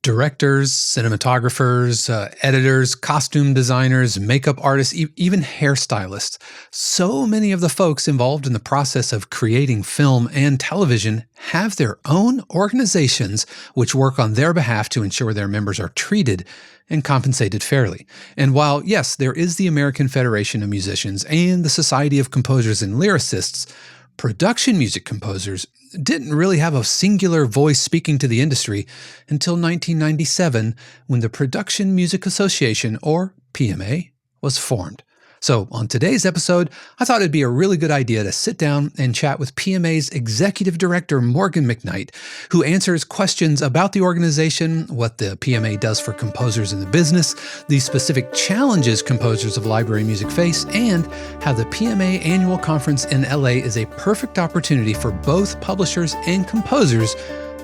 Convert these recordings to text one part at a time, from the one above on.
Directors, cinematographers, editors, costume designers, makeup artists, even hairstylists. So many of the folks involved in the process of creating film and television have their own organizations which work on their behalf to ensure their members are treated and compensated fairly. And while, yes, there is the American Federation of Musicians and the Society of Composers and Lyricists, production music composers didn't really have a singular voice speaking to the industry until 1997 when the Production Music Association, or PMA, was formed. So on today's episode, I thought it'd be a really good idea to sit down and chat with PMA's Executive Director, Morgan McKnight, who answers questions about the organization, what the PMA does for composers in the business, the specific challenges composers of library music face, and how the PMA annual conference in LA is a perfect opportunity for both publishers and composers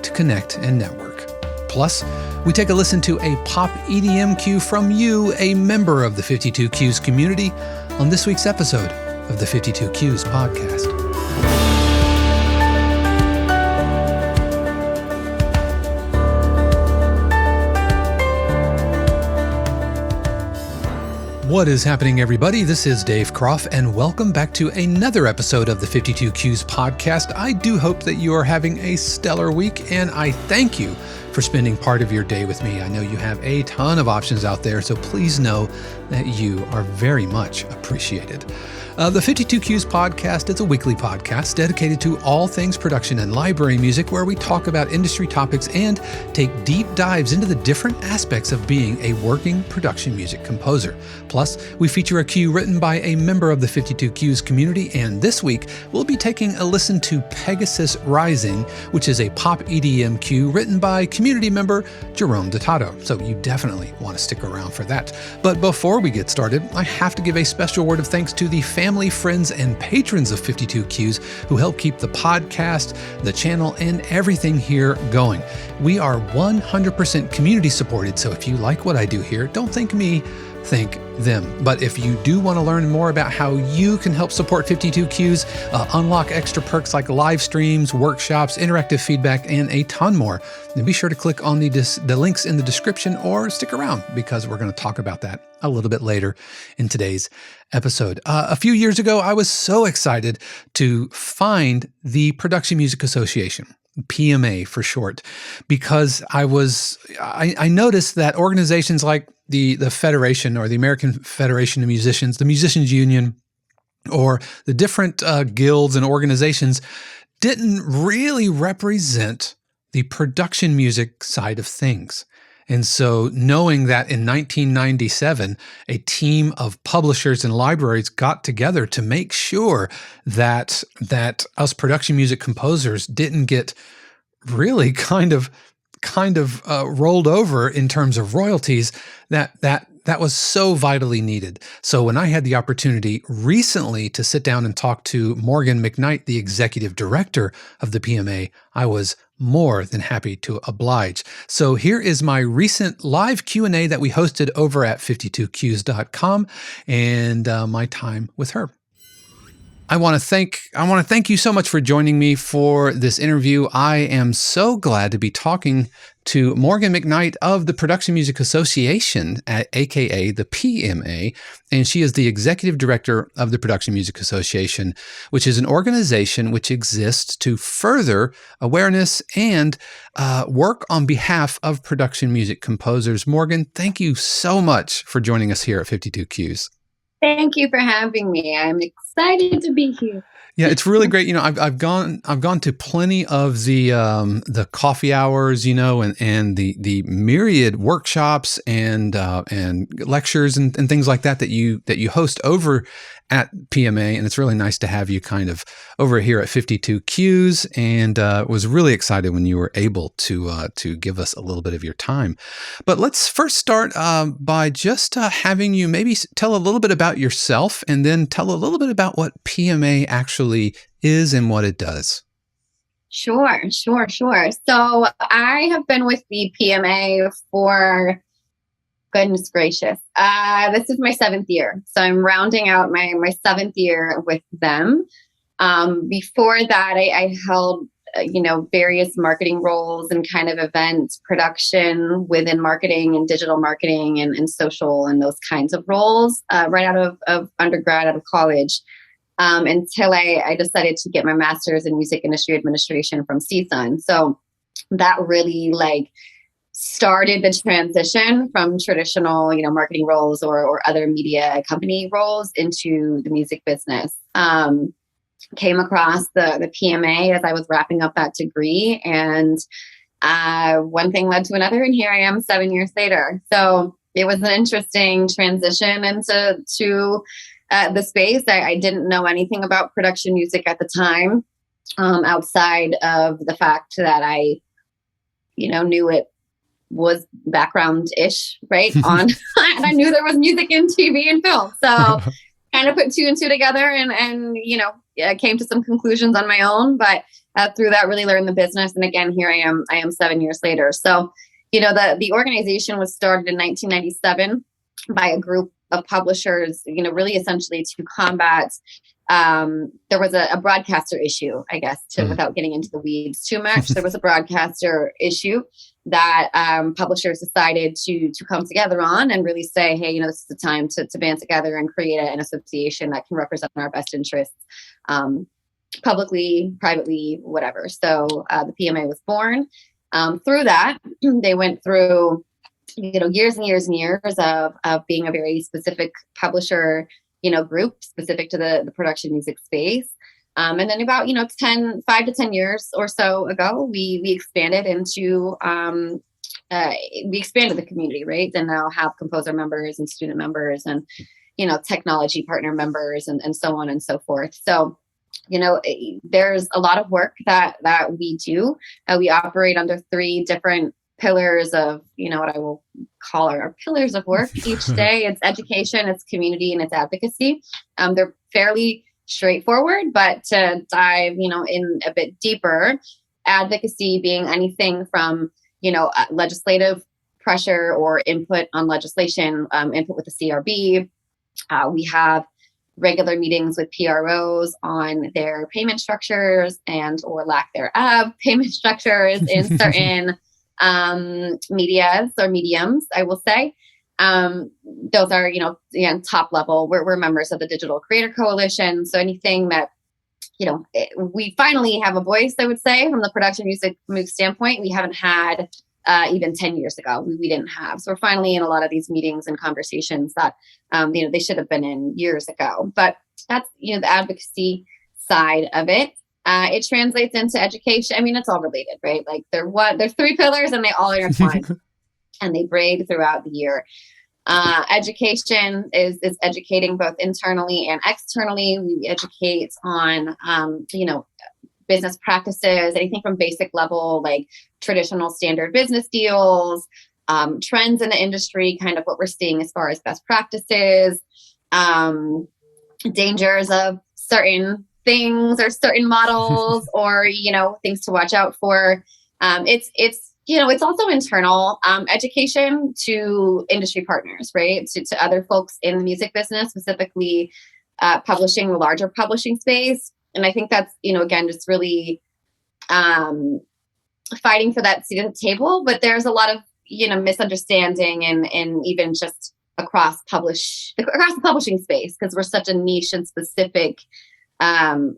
to connect and network. Plus, we take a listen to a pop EDM cue from you, a member of the 52 Cues community, on this week's episode of the 52 Cues podcast. What is happening, everybody? This is Dave Croft, and welcome back to another episode of the 52 Cues podcast. I do hope that you are having a stellar week, and I thank you for spending part of your day with me. I know you have a ton of options out there, so please know that you are very much appreciated. The 52 Cues podcast is a weekly podcast dedicated to all things production and library music, where we talk about industry topics and take deep dives into the different aspects of being a working production music composer. Plus, we feature a cue written by a member of the 52 Cues community, and this week we'll be taking a listen to Pegasus Rising, which is a pop EDM cue written by community member Jerome Detotto. So you definitely want to stick around for that. But before we get started, I have to give a special word of thanks to the family, friends, and patrons of 52 Cues who help keep the podcast, the channel, and everything here going. We are 100% community supported, so if you like what I do here, don't thank me, thank them. But if you do want to learn more about how you can help support 52 Cues, unlock extra perks like live streams, workshops, interactive feedback, and a ton more, then be sure to click on the links in the description or stick around, because we're going to talk about that a little bit later in today's episode. A few years ago, I was so excited to find the Production Music Association, PMA for short, because I noticed that organizations like the Federation, or the American Federation of Musicians, the Musicians Union, or the different guilds and organizations didn't really represent the production music side of things. And so knowing that in 1997, a team of publishers and libraries got together to make sure that us production music composers didn't get really kind of rolled over in terms of royalties, that was so vitally needed. So when I had the opportunity recently to sit down and talk to Morgan McKnight, the executive director of the PMA, I was more than happy to oblige. So here is my recent live Q&A that we hosted over at 52cues.com, and my time with her. I want to thank you so much for joining me for this interview. I am so glad to be talking to Morgan McKnight of the Production Music Association, aka the PMA, and she is the executive director of the Production Music Association, which is an organization which exists to further awareness and work on behalf of production music composers. Morgan, thank you so much for joining us here at 52 Cues. Thank you for having me. I'm excited to be here. Yeah, it's really great. You know, I've gone to plenty of the coffee hours, you know, and the myriad workshops and lectures and things like that you host over at PMA, and it's really nice to have you kind of over here at 52 Cues, and was really excited when you were able to give us a little bit of your time. But let's first start by just having you maybe tell a little bit about yourself, and then tell a little bit about what PMA actually is and what it does. Sure. So I have been with the PMA for, goodness gracious, this is my 7th year. So I'm rounding out my 7th year with them. Before that, I held various marketing roles and kind of event production within marketing and digital marketing and social and those kinds of roles right out of undergrad, out of college, until I decided to get my master's in music industry administration from CSUN. So that really started the transition from traditional, marketing roles or other media company roles into the music business. Came across the PMA as I was wrapping up that degree, and one thing led to another, and here I am 7 years later. So it was an interesting transition into the space. I didn't know anything about production music at the time, outside of the fact that I, knew it was background-ish, right? And I knew there was music in TV and film. So kind of put two and two together and came to some conclusions on my own, but through that really learned the business. And again, here I am 7 years later. So, the organization was started in 1997 by a group of publishers, really essentially to combat, there was a broadcaster issue, I guess, without getting into the weeds too much. There was a broadcaster issue that publishers decided to come together on and really say, hey, this is the time to band together and create an association that can represent our best interests, publicly, privately, whatever. So the PMA was born. Through that, they went through years and years and years of being a very specific publisher, group specific to the production music space. And then about, 5 to 10 years or so ago, we expanded into, we expanded the community, right? And now have composer members and student members and, technology partner members and so on and so forth. So, there's a lot of work that we do. We operate under 3 different pillars of, what I will call our pillars of work each day. It's education, it's community, and it's advocacy. They're fairly straightforward, but to dive, in a bit deeper, advocacy being anything from, legislative pressure or input on legislation, input with the CRB. We have regular meetings with PROs on their payment structures and or lack thereof payment structures in certain medias or mediums, I will say. Those are, top level. We're members of the Digital Creator Coalition. So anything that, we finally have a voice, I would say, from the production music move standpoint, we haven't had even 10 years ago. We didn't have. So we're finally in a lot of these meetings and conversations that, they should have been in years ago. But that's, the advocacy side of it. It translates into education. I mean, it's all related, right? There's 3 pillars and they all intertwine and they braid throughout the year. Education is educating both internally and externally. We educate on, business practices, anything from basic level, like traditional standard business deals, trends in the industry, kind of what we're seeing as far as best practices, dangers of certain things or certain models or, things to watch out for. It's also internal education to industry partners, right? To other folks in the music business, specifically publishing, the larger publishing space. And I think that's, again, just really fighting for that seat at the table. But there's a lot of, misunderstanding and even just across the publishing space, because we're such a niche and specific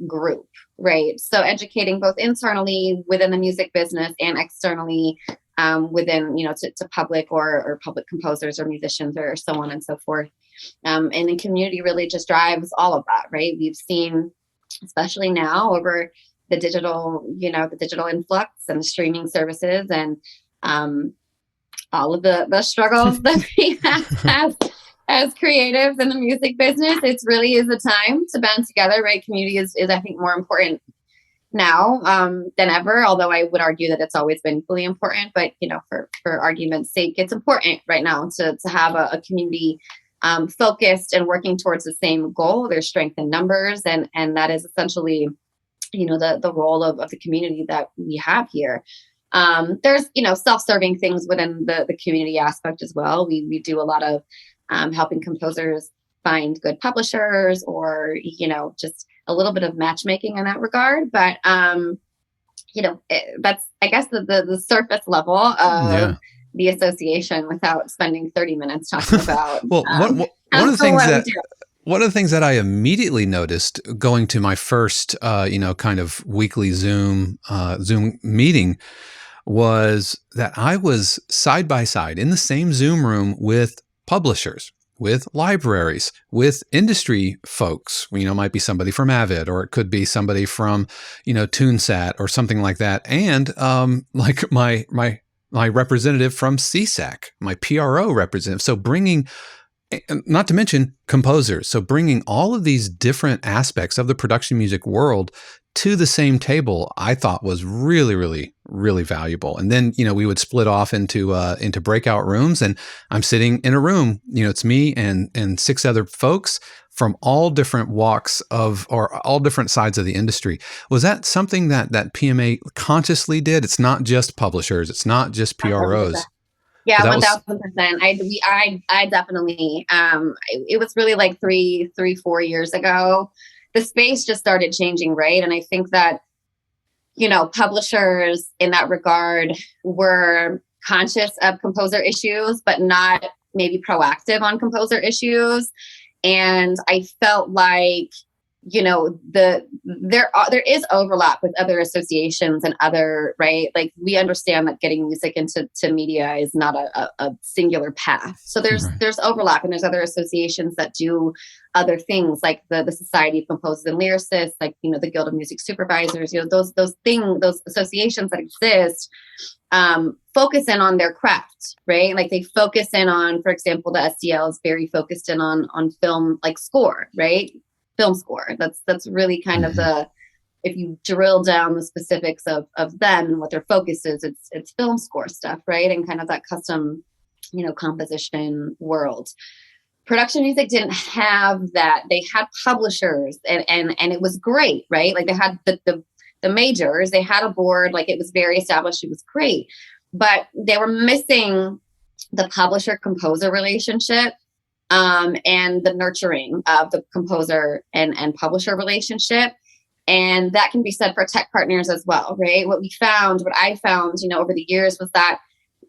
group, right? So educating both internally within the music business and externally within, to public or public composers or musicians or so on and so forth. And the community really just drives all of that, right? We've seen, especially now over the digital influx and the streaming services and all of the struggles that we have as creatives in the music business. It really is a time to band together, right? Community is I think more important now than ever, although I would argue that it's always been equally important. But, for argument's sake, it's important right now to have a community focused and working towards the same goal. There's strength in numbers, and that is essentially, the role of the community that we have here. There's, self-serving things within the community aspect as well. We do a lot of helping composers find good publishers or, just a little bit of matchmaking in that regard. But, that's, I guess, the surface level of Yeah. the association without spending 30 minutes talking about Well, one of the things what we that do. one of the things that I immediately noticed going to my first, kind of weekly Zoom meeting was that I was side by side in the same Zoom room with publishers, with libraries, with industry folks. Might be somebody from Avid, or it could be somebody from, TuneSat or something like that, and like my representative from CSAC, my PRO representative. So bringing, not to mention composers. So bringing all of these different aspects of the production music world to the same table, I thought was really, really, really valuable. And then, we would split off into breakout rooms, and I'm sitting in a room, it's me and six other folks from all different walks of, or all different sides of the industry. Was that something that PMA consciously did? It's not just publishers. It's not just PROs. Yeah, That was 1000%. I definitely. It was really like 4 years ago. The space just started changing, right? And I think that publishers in that regard were conscious of composer issues, but not maybe proactive on composer issues. And I felt like there is overlap with other associations and other, right? Like, we understand that getting music into media is not a singular path. So there's overlap, and there's other associations that do other things, like the Society of Composers and Lyricists, like the Guild of Music Supervisors. Those associations that exist focus in on their craft, right? Like, they focus in on, for example, the SCL is very focused in on film, like score, right? Film score. That's really kind of if you drill down the specifics of them and what their focus is, it's film score stuff, right? And kind of that custom, composition world. Production music didn't have that. They had publishers, and it was great, right? Like, they had the majors, they had a board, like, it was very established, it was great, but they were missing the publisher composer relationship. And the nurturing of the composer and publisher relationship. And that can be said for tech partners as well, right? What I found, over the years, was that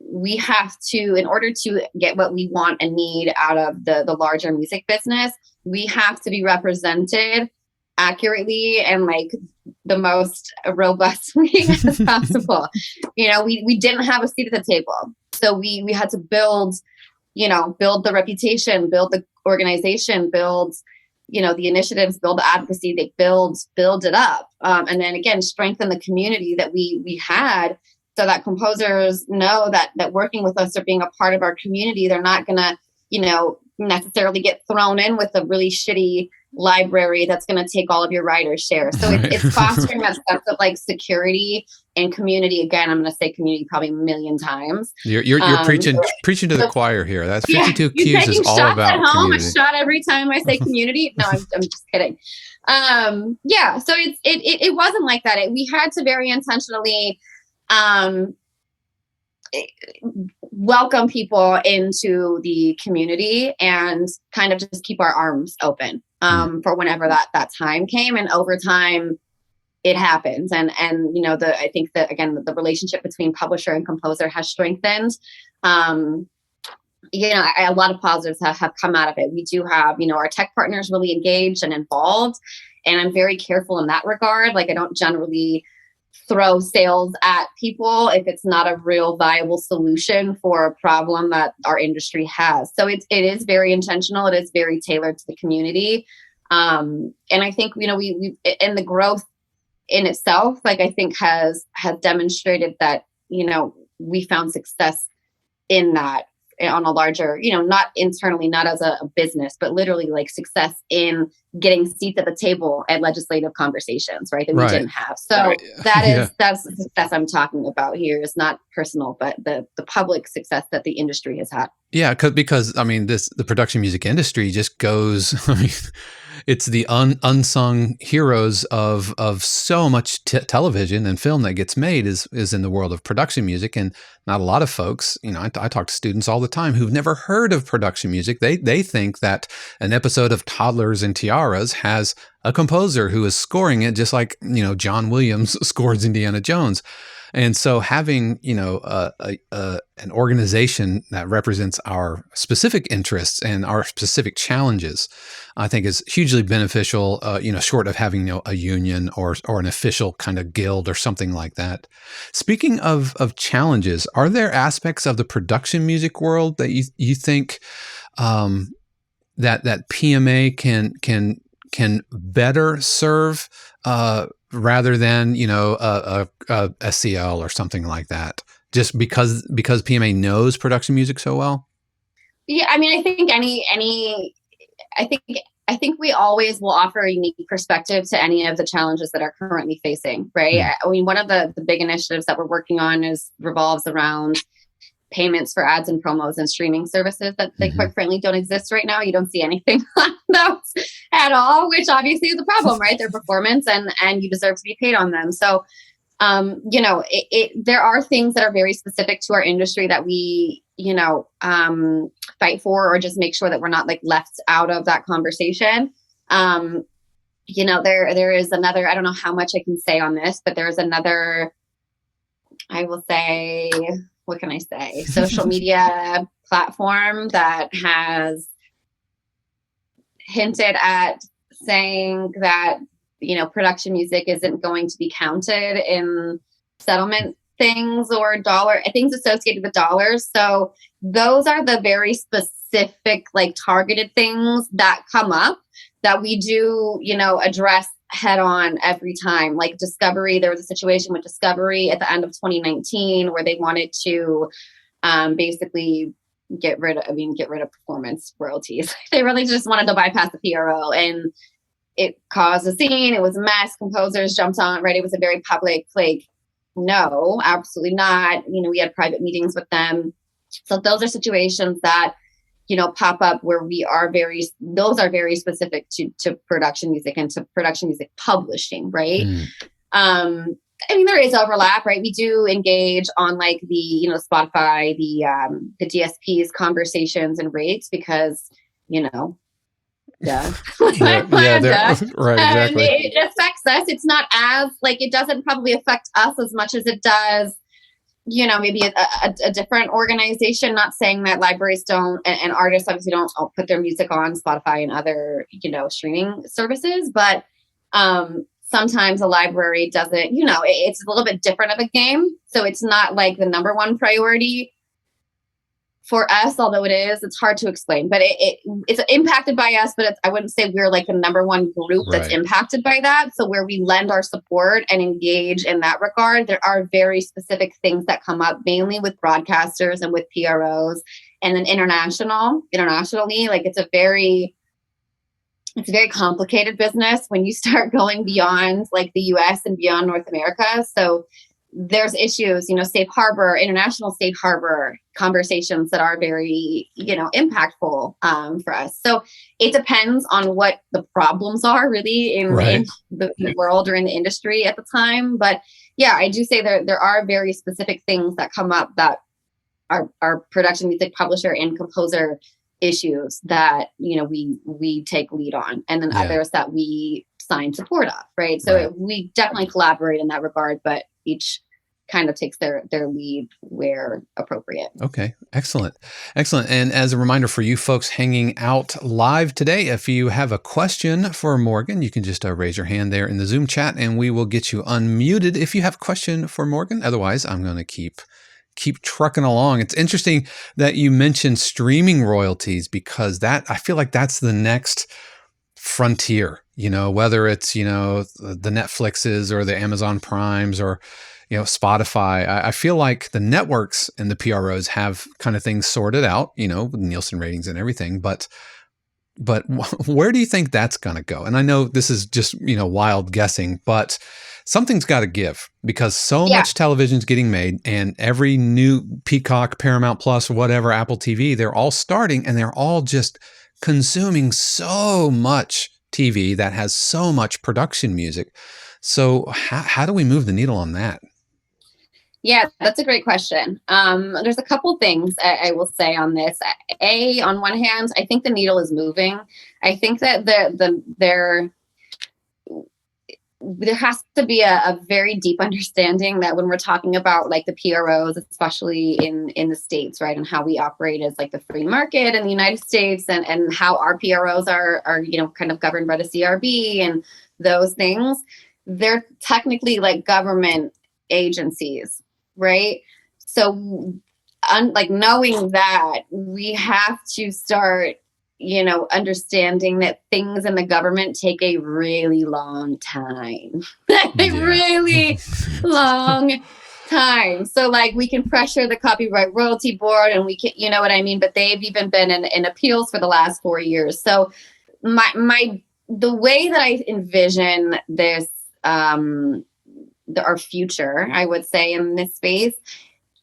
we have to, in order to get what we want and need out of the larger music business, we have to be represented accurately and like the most robust way as possible. We didn't have a seat at the table. So we had to build the reputation, build the organization, build, the initiatives, build the advocacy, they build it up. And then again, strengthen the community that we had, so that composers know that working with us or being a part of our community, they're not going to, necessarily get thrown in with a really shitty library that's going to take all of your writer's share. So it's fostering that sense of like security and community. Again, I'm going to say community probably a million times. You're preaching to the choir here. That's 52 Qs is all about at home. community. A shot every time I say community. No, I'm just kidding. So it wasn't like that. We had to very intentionally welcome people into the community and kind of just keep our arms open for whenever that time came. And over time, it happens. And I think that, again, the relationship between publisher and composer has strengthened. A lot of positives have come out of it. We do have, our tech partners really engaged and involved. And I'm very careful in that regard. Like, I don't generally throw sales at people if it's not a real viable solution for a problem that our industry has. So it is very intentional. It is very tailored to the community. And I think, we and the growth in itself, like, I think has demonstrated that, we found success in that on a larger, not internally, not as a business, but literally like success in getting seats at the table at legislative conversations, right? That we didn't have. So that's the success I'm talking about here. Is not personal, but the public success that the industry has had. Yeah, because I mean, the production music industry just goes. I mean, It's the unsung heroes of so much television and film that gets made is in the world of production music, and not a lot of folks. I talk to students all the time who've never heard of production music. They think that an episode of Toddlers and Tiaras has a composer who is scoring it, just like John Williams scores Indiana Jones. And so having, an organization that represents our specific interests and our specific challenges, I think is hugely beneficial, short of having, a union or an official kind of guild or something like that. Speaking of challenges, are there aspects of the production music world that you think that PMA can better serve rather than a SEL or something like that, just because PMA knows production music so well? Yeah, I mean, I think I think we always will offer a unique perspective to any of the challenges that are currently facing, right? I mean, one of the big initiatives that we're working on revolves around payments for ads and promos and streaming services that they quite frankly don't exist right now. You don't see anything on those at all, which obviously is a problem, right? Their performance and you deserve to be paid on them. So, there are things that are very specific to our industry that we, fight for, or just make sure that we're not like left out of that conversation. There is another, I don't know how much I can say on this, but there's another, I will say, what can I say? Social media platform that has hinted at saying that, production music isn't going to be counted in settlement things or things associated with dollars. So those are the very specific, like targeted things that come up that we do, address head on every time. Like Discovery, there was a situation with Discovery at the end of 2019 where they wanted to basically get rid of performance royalties. They really just wanted to bypass the PRO, and it caused a scene. It was a mess. Composers jumped on, right? It was a very public, like, no, absolutely not. We had private meetings with them. So those are situations that, pop up where those are very specific to production music and to production music publishing, right? I mean, there is overlap, right? We do engage on like the, Spotify, the DSPs conversations and rates because, yeah, right, exactly. It affects us. It's not as like, it doesn't probably affect us as much as it does, maybe a different organization. Not saying that libraries don't, and artists obviously don't put their music on Spotify and other, streaming services, but sometimes a library doesn't, it's a little bit different of a game. So it's not like the number one priority for us, although it's hard to explain, but it's impacted by us, but I wouldn't say we're like the number one group that's impacted by that. So where we lend our support and engage in that regard, there are very specific things that come up, mainly with broadcasters and with PROs, and then internationally, like it's a very complicated business when you start going beyond like the US and beyond North America. So there's issues, safe harbor, international safe harbor conversations that are very, impactful for us. So it depends on what the problems are really in the world or in the industry at the time. But yeah, I do say there are very specific things that come up that are production music publisher and composer issues that, we take lead on, and then others that we sign support of, right? So we definitely collaborate in that regard, but each kind of takes their lead where appropriate. Okay. Excellent. And as a reminder for you folks hanging out live today, if you have a question for Morgan, you can just raise your hand there in the Zoom chat and we will get you unmuted if you have a question for Morgan. Otherwise, I'm going to keep trucking along. It's interesting that you mentioned streaming royalties, because I feel like that's the next frontier, whether it's, the Netflixes or the Amazon Primes or, Spotify. I feel like the networks and the PROs have kind of things sorted out, with Nielsen ratings and everything, but where do you think that's going to go? And I know this is just, wild guessing, but something's got to give, because so much television's getting made, and every new Peacock, Paramount Plus, whatever, Apple TV, they're all starting and they're all just consuming so much TV that has so much production music. So how do we move the needle on that? Yeah, that's a great question. There's a couple things I will say on this. On one hand, I think the needle is moving. I think that there has to be a very deep understanding that when we're talking about like the PROs, especially in the States, right, and how we operate as like the free market in the United States, and how our PROs are kind of governed by the CRB and those things, they're technically like government agencies, right? So like knowing that, we have to start understanding that things in the government take a really long time. Really long time. So like we can pressure the Copyright Royalty Board and we can, you know what I mean? But they've even been in appeals for the last 4 years. So the way that I envision this, our future, I would say, in this space,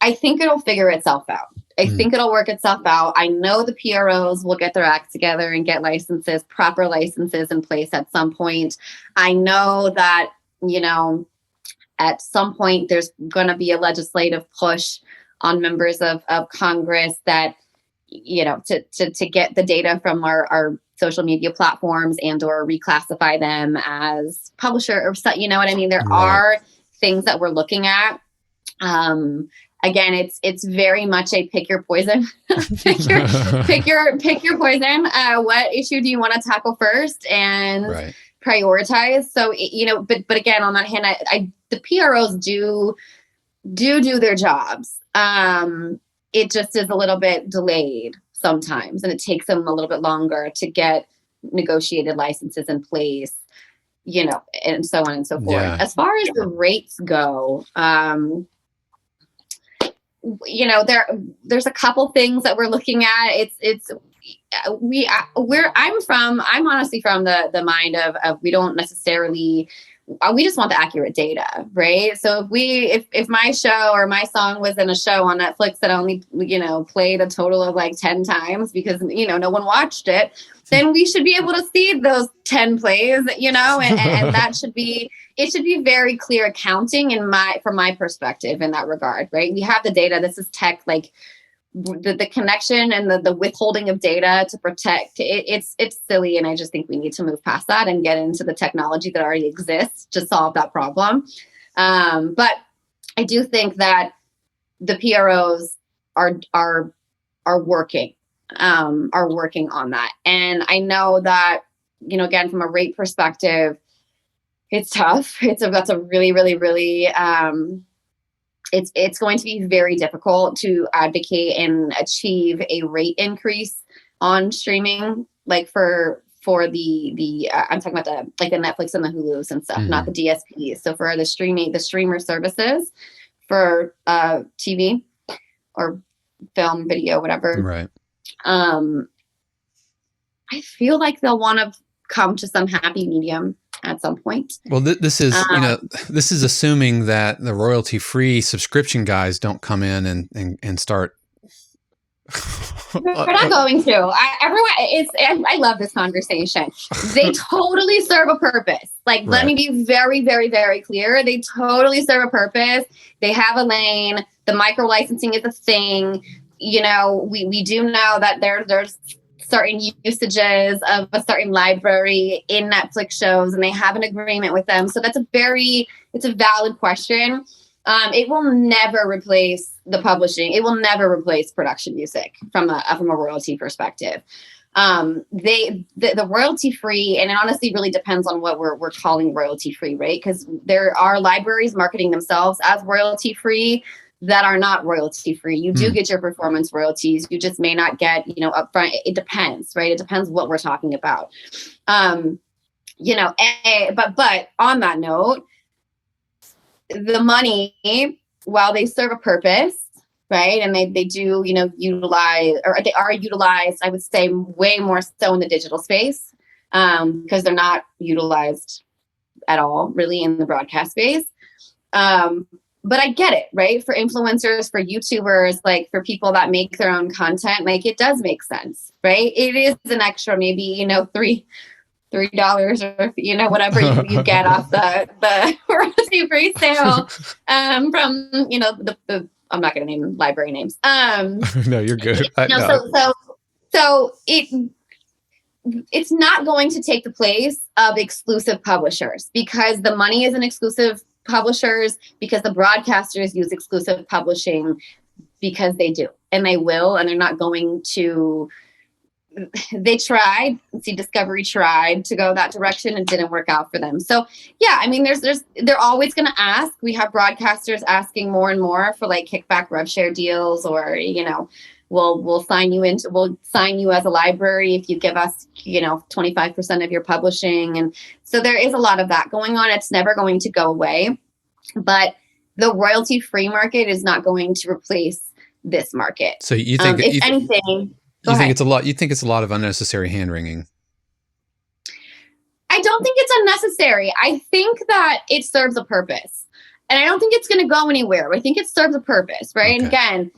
I think it'll figure itself out. I think it'll work itself out. I know the PROs will get their act together and get proper licenses in place at some point. I know that, at some point there's going to be a legislative push on members of Congress that, to get the data from our social media platforms and or reclassify them as publisher or, you know what I mean? There are things that we're looking at. Again, it's very much a pick your poison. pick your poison. What issue do you want to tackle first and prioritize? So but again, on that hand, the PROs do their jobs. It just is a little bit delayed sometimes, and it takes them a little bit longer to get negotiated licenses in place, and so on and so forth. Yeah. As far as the rates go, there's a couple things that we're looking at. I'm honestly from the mind of we don't necessarily, we just want the accurate data, right? So if my show or my song was in a show on Netflix that only, played a total of like 10 times because, no one watched it, then we should be able to see those 10 plays, and that should be very clear accounting from my perspective in that regard, right? We have the data. This is tech, like the connection and the withholding of data to protect it's silly. And I just think we need to move past that and get into the technology that already exists to solve that problem. But I do think that the PROs are working on that. And I know that, again, from a rate perspective, it's tough. That's a really, really, really, it's going to be very difficult to advocate and achieve a rate increase on streaming, like for the I'm talking about the Netflix and the Hulus and stuff, not the DSPs. So for the streamer services for TV or film, video, whatever. Right. I feel like they'll want to come to some happy medium at some point. Well, this is this is assuming that the royalty-free subscription guys don't come in and start. We're not going to. I love this conversation. They totally serve a purpose. Like, let me be very, very, very clear. They totally serve a purpose. They have a lane. The micro licensing is a thing. We do know that there's certain usages of a certain library in Netflix shows, and they have an agreement with them. So it's a valid question. It will never replace the publishing. It will never replace production music from a royalty perspective. The royalty free, and it honestly really depends on what we're calling royalty free, right? Because there are libraries marketing themselves as royalty free that are not royalty free. You do get your performance royalties. You just may not get, upfront. It depends, right? It depends what we're talking about. But on that note, the money, while they serve a purpose, right? And they do, utilize, or they are utilized, I would say, way more so in the digital space, because they're not utilized at all really in the broadcast space. But I get it, right? For influencers, for YouTubers, like for people that make their own content, like it does make sense, right? It is an extra, maybe, $3 or, whatever you get off the royalty-free sale, from, the I'm not going to name library names. No, you're good. So it's not going to take the place of exclusive publishers, because the money is in exclusive publishers, because the broadcasters use exclusive publishing, because they do, and they will, and they're not going to. They tried. See, Discovery tried to go that direction and didn't work out for them. So yeah, I mean, they're always going to ask. We have broadcasters asking more and more for like kickback rev share deals, or we'll sign you as a library if you give us 25% of your publishing. And so there is a lot of that going on. It's never going to go away, but the royalty free market is not going to replace this market. So you think if anything. You think it's a lot? You think it's a lot of unnecessary hand wringing? I don't think it's unnecessary. I think that it serves a purpose, and I don't think it's going to go anywhere. I think it serves a purpose, right? Okay. And again,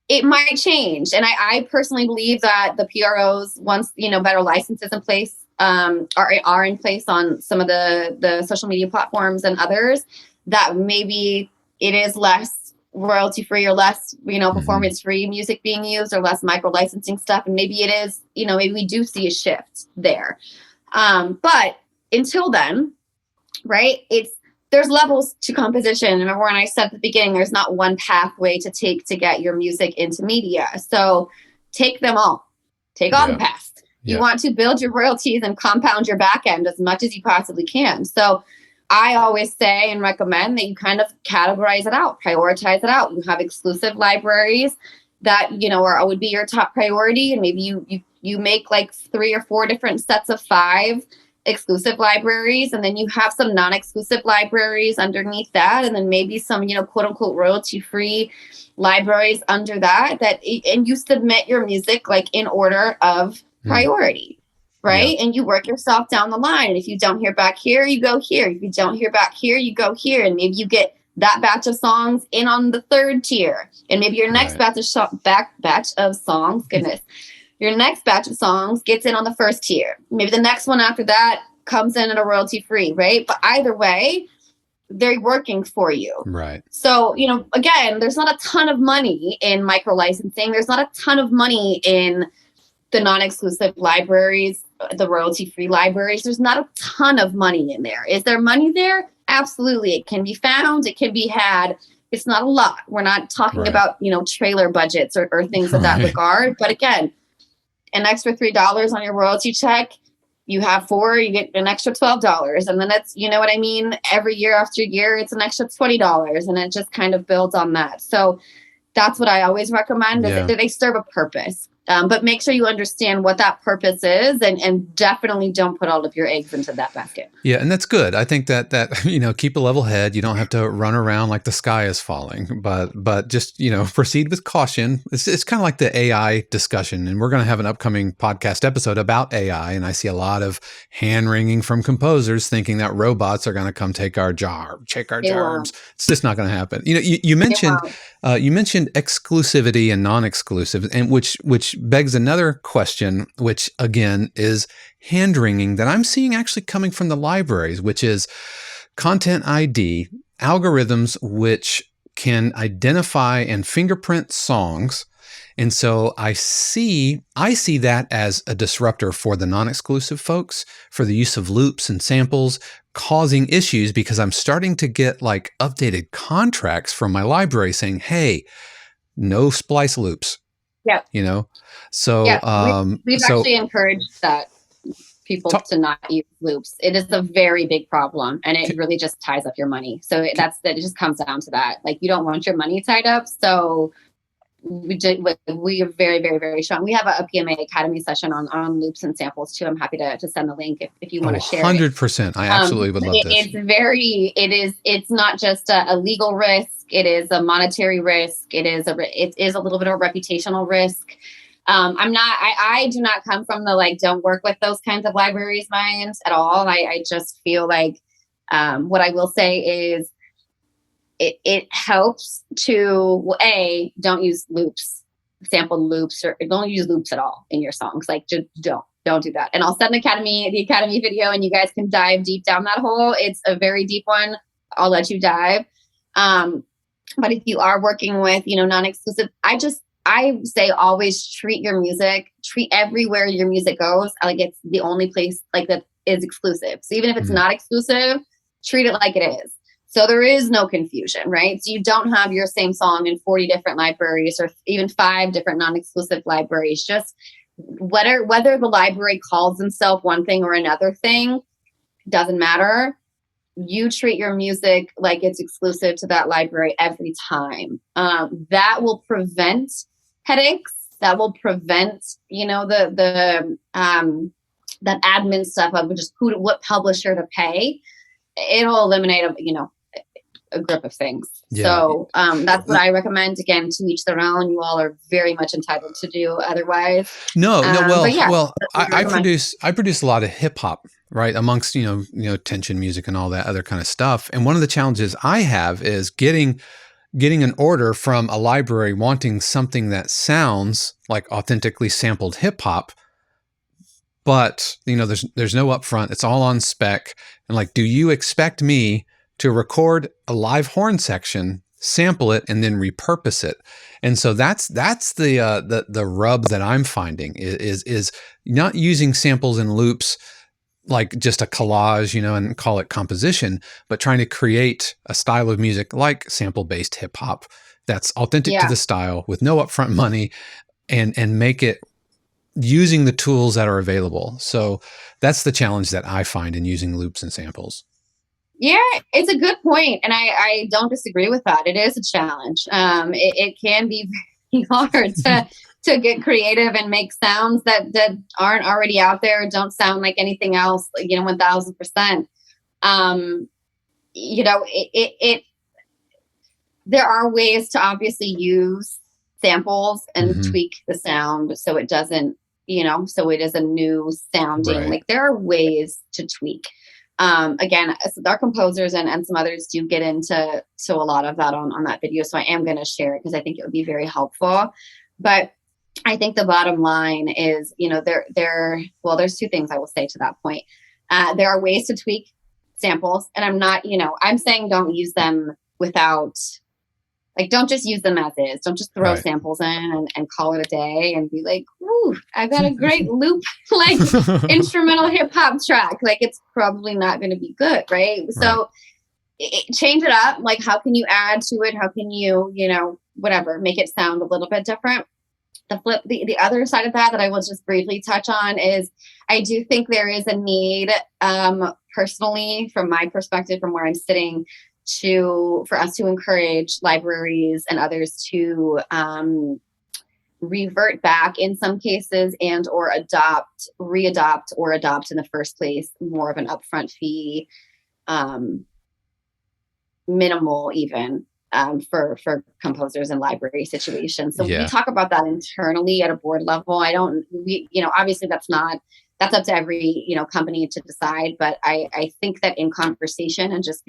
it might change, and I personally believe that the PROs, once better licenses in place, are in place on some of the social media platforms and others, that maybe it is less royalty free or less, performance free music being used, or less micro licensing stuff. And maybe it is, maybe we do see a shift there. But until then, right, there's levels to composition. Remember when I said at the beginning, there's not one pathway to take to get your music into media. So take them all. Take all the paths. You want to build your royalties and compound your back end as much as you possibly can. So I always say and recommend that you kind of categorize it out, prioritize it out. You have exclusive libraries that, would be your top priority. And maybe you make like 3 or 4 different sets of 5 exclusive libraries. And then you have some non-exclusive libraries underneath that. And then maybe some, quote unquote, royalty-free libraries under that, and you submit your music like in order of priority. Right. Yeah. And you work yourself down the line. And if you don't hear back here, you go here. If you don't hear back here, you go here. And maybe you get that batch of songs in on the 3rd tier. And maybe your next batch of songs, your next batch of songs gets in on the 1st tier. Maybe the next one after that comes in at a royalty free. Right. But either way, they're working for you. Right. So, again, there's not a ton of money in micro licensing. There's not a ton of money in the non-exclusive libraries, the royalty-free libraries. There's not a ton of money in there. Is there money there? Absolutely. It can be found. It can be had. It's not a lot. We're not talking about, trailer budgets or things of that regard. But again, an extra $3 on your royalty check, you have 4, you get an extra $12. And then that's, what I mean? Every year after year, it's an extra $20. And it just kind of builds on that. So that's what I always recommend, is that they serve a purpose. But make sure you understand what that purpose is, and definitely don't put all of your eggs into that basket. Yeah, and that's good. I think that keep a level head. You don't have to run around like the sky is falling, but just proceed with caution. It's kind of like the AI discussion, and we're going to have an upcoming podcast episode about AI. And I see a lot of hand wringing from composers, thinking that robots are going to come take our jobs. It's just not going to happen. You mentioned exclusivity and non-exclusive, and which begs another question, which again is hand wringing that I'm seeing actually coming from the libraries, which is content ID algorithms, which can identify and fingerprint songs. And so I see that as a disruptor for the non-exclusive folks, for the use of loops and samples, causing issues, because I'm starting to get like updated contracts from my library saying, hey, no splice loops. Yeah. So we've actually encouraged that people to not use loops. It is a very big problem, and it really just ties up your money. So it just comes down to that. Like, you don't want your money tied up. So we are very, very, very strong. We have a PMA Academy session on loops and samples too. I'm happy to send the link if you want to share. 100%. I absolutely would love this. It's not just a legal risk. It is a monetary risk. It is a little bit of a reputational risk. I do not come from the don't work with those kinds of libraries mind at all. I just feel like what I will say is it helps to don't use loops, sample loops, or don't use loops at all in your songs. Like, just don't don't do that. And I'll send the Academy video, and you guys can dive deep down that hole. It's a very deep one. I'll let you dive. But if you are working with, non-exclusive, I say always treat your music, treat everywhere your music goes like it's the only place like that is exclusive. So even if it's not exclusive, treat it like it is. So there is no confusion, right? So you don't have your same song in 40 different libraries or even 5 different non-exclusive libraries. Just whether the library calls themselves one thing or another thing, doesn't matter. You treat your music like it's exclusive to that library every time. That will prevent headaches. That will prevent, that admin stuff of just what publisher to pay. It'll eliminate, a grip of things. Yeah. So that's what I recommend. Again, to each their own. You all are very much entitled to do otherwise. I produce a lot of hip hop, right, amongst tension music and all that other kind of stuff. And one of the challenges I have is getting an order from a library wanting something that sounds like authentically sampled hip hop, but there's no upfront. It's all on spec. And like, do you expect me to record a live horn section, sample it, and then repurpose it? And so that's the rub that I'm finding is not using samples and loops like just a collage, and call it composition, but trying to create a style of music like sample-based hip hop that's authentic to the style with no upfront money, and make it using the tools that are available. So that's the challenge that I find in using loops and samples. Yeah, it's a good point. And I don't disagree with that. It is a challenge. It can be very hard to get creative and make sounds that aren't already out there, don't sound like anything else, 1000%. There are ways to obviously use samples and tweak the sound so it doesn't, so it is a new sounding. Right. Like there are ways to tweak. Again, our composers and some others do get into a lot of that on that video. So I am going to share it because I think it would be very helpful. But I think the bottom line is, there's 2 things I will say to that point. There are ways to tweak samples, and I'm saying don't use them without, don't just use them as is. Don't just throw samples in and call it a day and be like, "Ooh, I got a great loop, instrumental hip hop track." It's probably not going to be good, right? So change it up. How can you add to it? How can you, whatever, make it sound a little bit different? The other side of that I will just briefly touch on is I do think there is a need, personally, from my perspective, from where I'm sitting, for us to encourage libraries and others to revert back in some cases and or re-adopt or adopt in the first place more of an upfront fee, minimal even, for composers and library situations. So we talk about that internally at a board level. Obviously that's up to every, company to decide. But I think that in conversation and just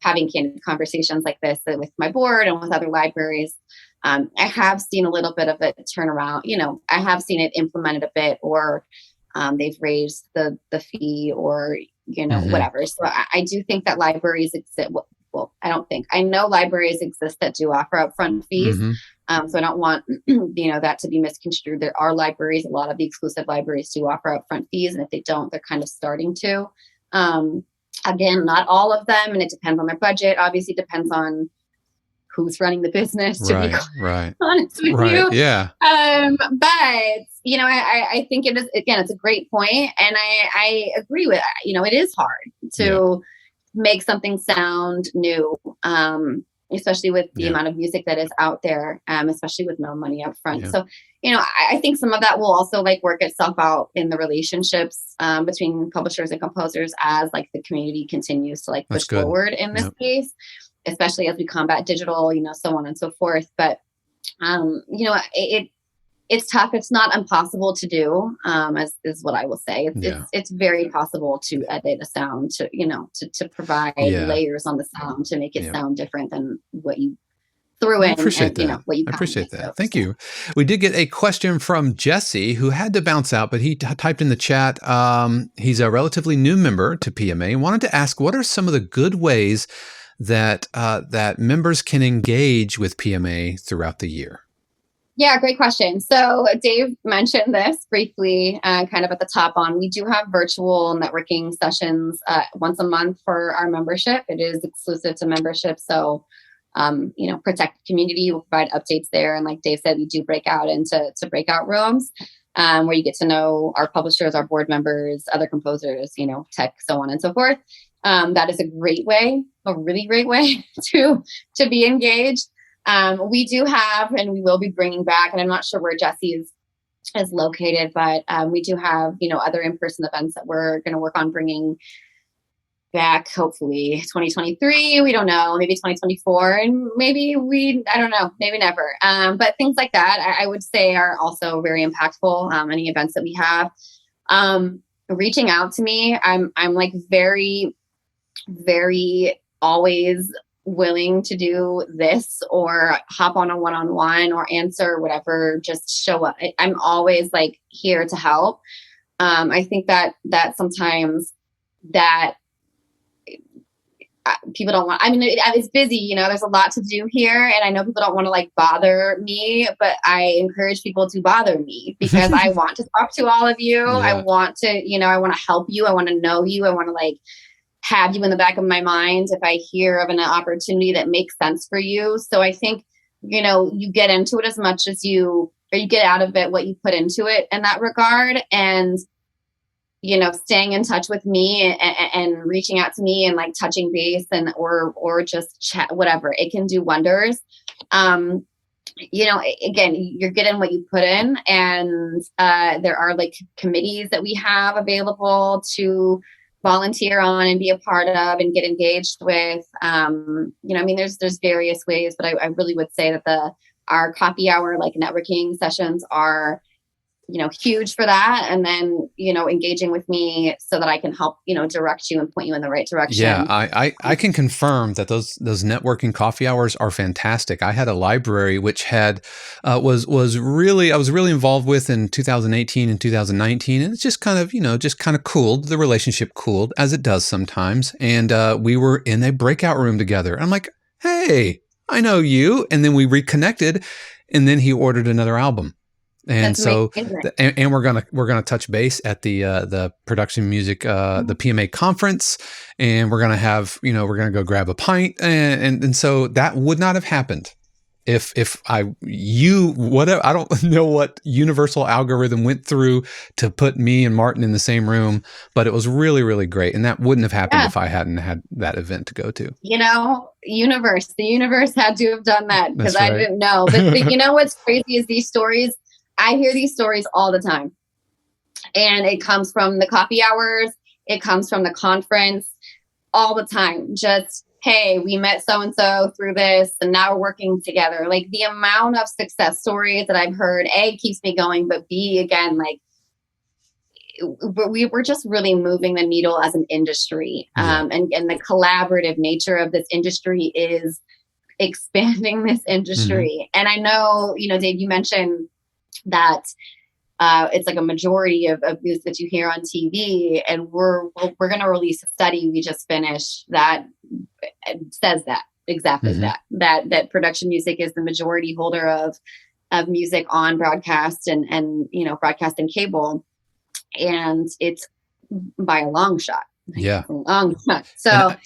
having candid conversations like this with my board and with other libraries, I have seen a little bit of a turnaround. I have seen it implemented a bit, or they've raised the fee, or, whatever. So I do think that libraries exist. Well, I know libraries exist that do offer upfront fees. So I don't want, that to be misconstrued. There are libraries, a lot of the exclusive libraries do offer upfront fees. And if they don't, they're kind of starting to. Again, not all of them. And it depends on their budget. Obviously depends on who's running the business, to be honest with you. Yeah. But, I think it is, again, it's a great point. And I agree with, it is hard to make something sound new, especially with the amount of music that is out there, especially with no money up front. Yeah. So, I think some of that will also work itself out in the relationships between publishers and composers as the community continues to push forward in this case, especially as we combat digital, so on and so forth. But, it's tough. It's not impossible to do, is what I will say. It's very possible to edit a sound to provide layers on the sound to make it sound different than what you threw I in appreciate and, you know, that. what you I kind of appreciate missed that. over. Thank So. you. We did get a question from Jesse who had to bounce out, but he typed in the chat. He's a relatively new member to PMA. He wanted to ask, what are some of the good ways that that members can engage with PMA throughout the year? Yeah, great question. So Dave mentioned this briefly, kind of at the top on. We do have virtual networking sessions once a month for our membership. It is exclusive to membership. So, you know, protect the community. We'll provide updates there. And like Dave said, we do break out into breakout rooms where you get to know our publishers, our board members, other composers, you know, tech, so on and so forth. That is a great way, a really great way to be engaged. We do have, and we will be bringing back, and I'm not sure where Jesse is located, but we do have, you know, other in-person events that we're going to work on bringing back, hopefully 2023. We don't know, maybe 2024, and maybe I don't know, maybe never. But things like that, I would say, are also very impactful. Any events that we have, reaching out to me, I'm like very, very always willing to do this or hop on a one-on-one or answer whatever, just show up. I'm always like here to help. I think that sometimes that people don't want, I mean, it's busy, you know, there's a lot to do here, and I know people don't want to like bother me, but I encourage people to bother me because I want to talk to all of you. Yeah. I want to, you know, I want to help you. I want to know you. I want to like have you in the back of my mind if I hear of an opportunity that makes sense for you. So I think, you know, you get into it as much as you get out of it what you put into it in that regard. And, you know, staying in touch with me and reaching out to me and like touching base and or just chat, whatever, it can do wonders. You know, again, you're getting what you put in, and there are like committees that we have available to volunteer on and be a part of and get engaged with. You know, I mean, there's various ways, but I really would say that our coffee hour, like networking sessions, are, you know, huge for that. And then, you know, engaging with me so that I can help, you know, direct you and point you in the right direction. Yeah, I can confirm that those networking coffee hours are fantastic. I had a library which had was really, I was really involved with in 2018 and 2019, and it's just kind of, you know, just kind of cooled. The relationship cooled, as it does sometimes. And we were in a breakout room together. I'm like, hey, I know you. And then we reconnected, and then he ordered another album. And so, and we're gonna touch base at the production music, the PMA conference, and we're gonna have, you know, we're gonna go grab a pint, and so that would not have happened if whatever, I don't know what universal algorithm went through to put me and Martin in the same room, but it was really, really great, and that wouldn't have happened if I hadn't had that event to go to. You know, the universe had to have done that because I didn't know. But you know what's crazy is these stories. I hear these stories all the time, and it comes from the coffee hours. It comes from the conference all the time. Just, hey, we met so-and-so through this, and now we're working together. Like the amount of success stories that I've heard, A, keeps me going, but B, again, like we're just really moving the needle as an industry. And the collaborative nature of this industry is expanding this industry. Mm-hmm. And I know, you know, Dave, you mentioned that it's like a majority of news that you hear on TV, and we're going to release a study we just finished that says that exactly that production music is the majority holder of music on broadcast and you know, broadcast and cable, and it's by a long shot. Yeah, a long shot. So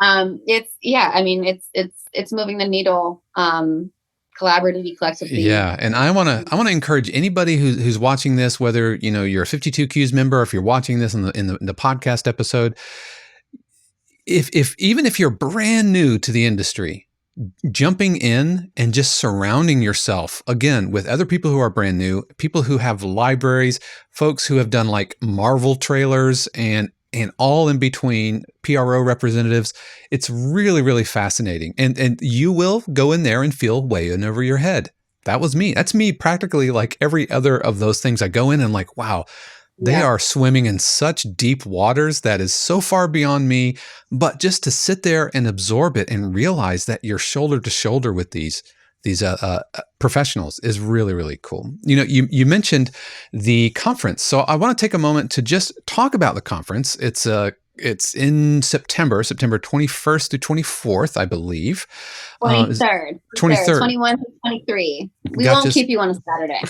it's I mean it's moving the needle. Collaboratively, collectively. Yeah, and I want to encourage anybody who's watching this, whether, you know, you're a 52 Qs member, or if you're watching this in the podcast episode, even if you're brand new to the industry, jumping in and just surrounding yourself again with other people who are brand new, people who have libraries, folks who have done like Marvel trailers and all in between, PRO representatives. It's really, really fascinating. And you will go in there and feel way in over your head. That was me. That's me practically like every other of those things. I go in and like, wow, They Yeah. are swimming in such deep waters that is so far beyond me. But just to sit there and absorb it and realize that you're shoulder to shoulder with these professionals is really, really cool. You mentioned the conference, so I want to take a moment to just talk about the conference. It's in September 21st to 24th, I believe. 23rd, 23rd. 21 to 23. We won't Gotcha. keep you on a Saturday.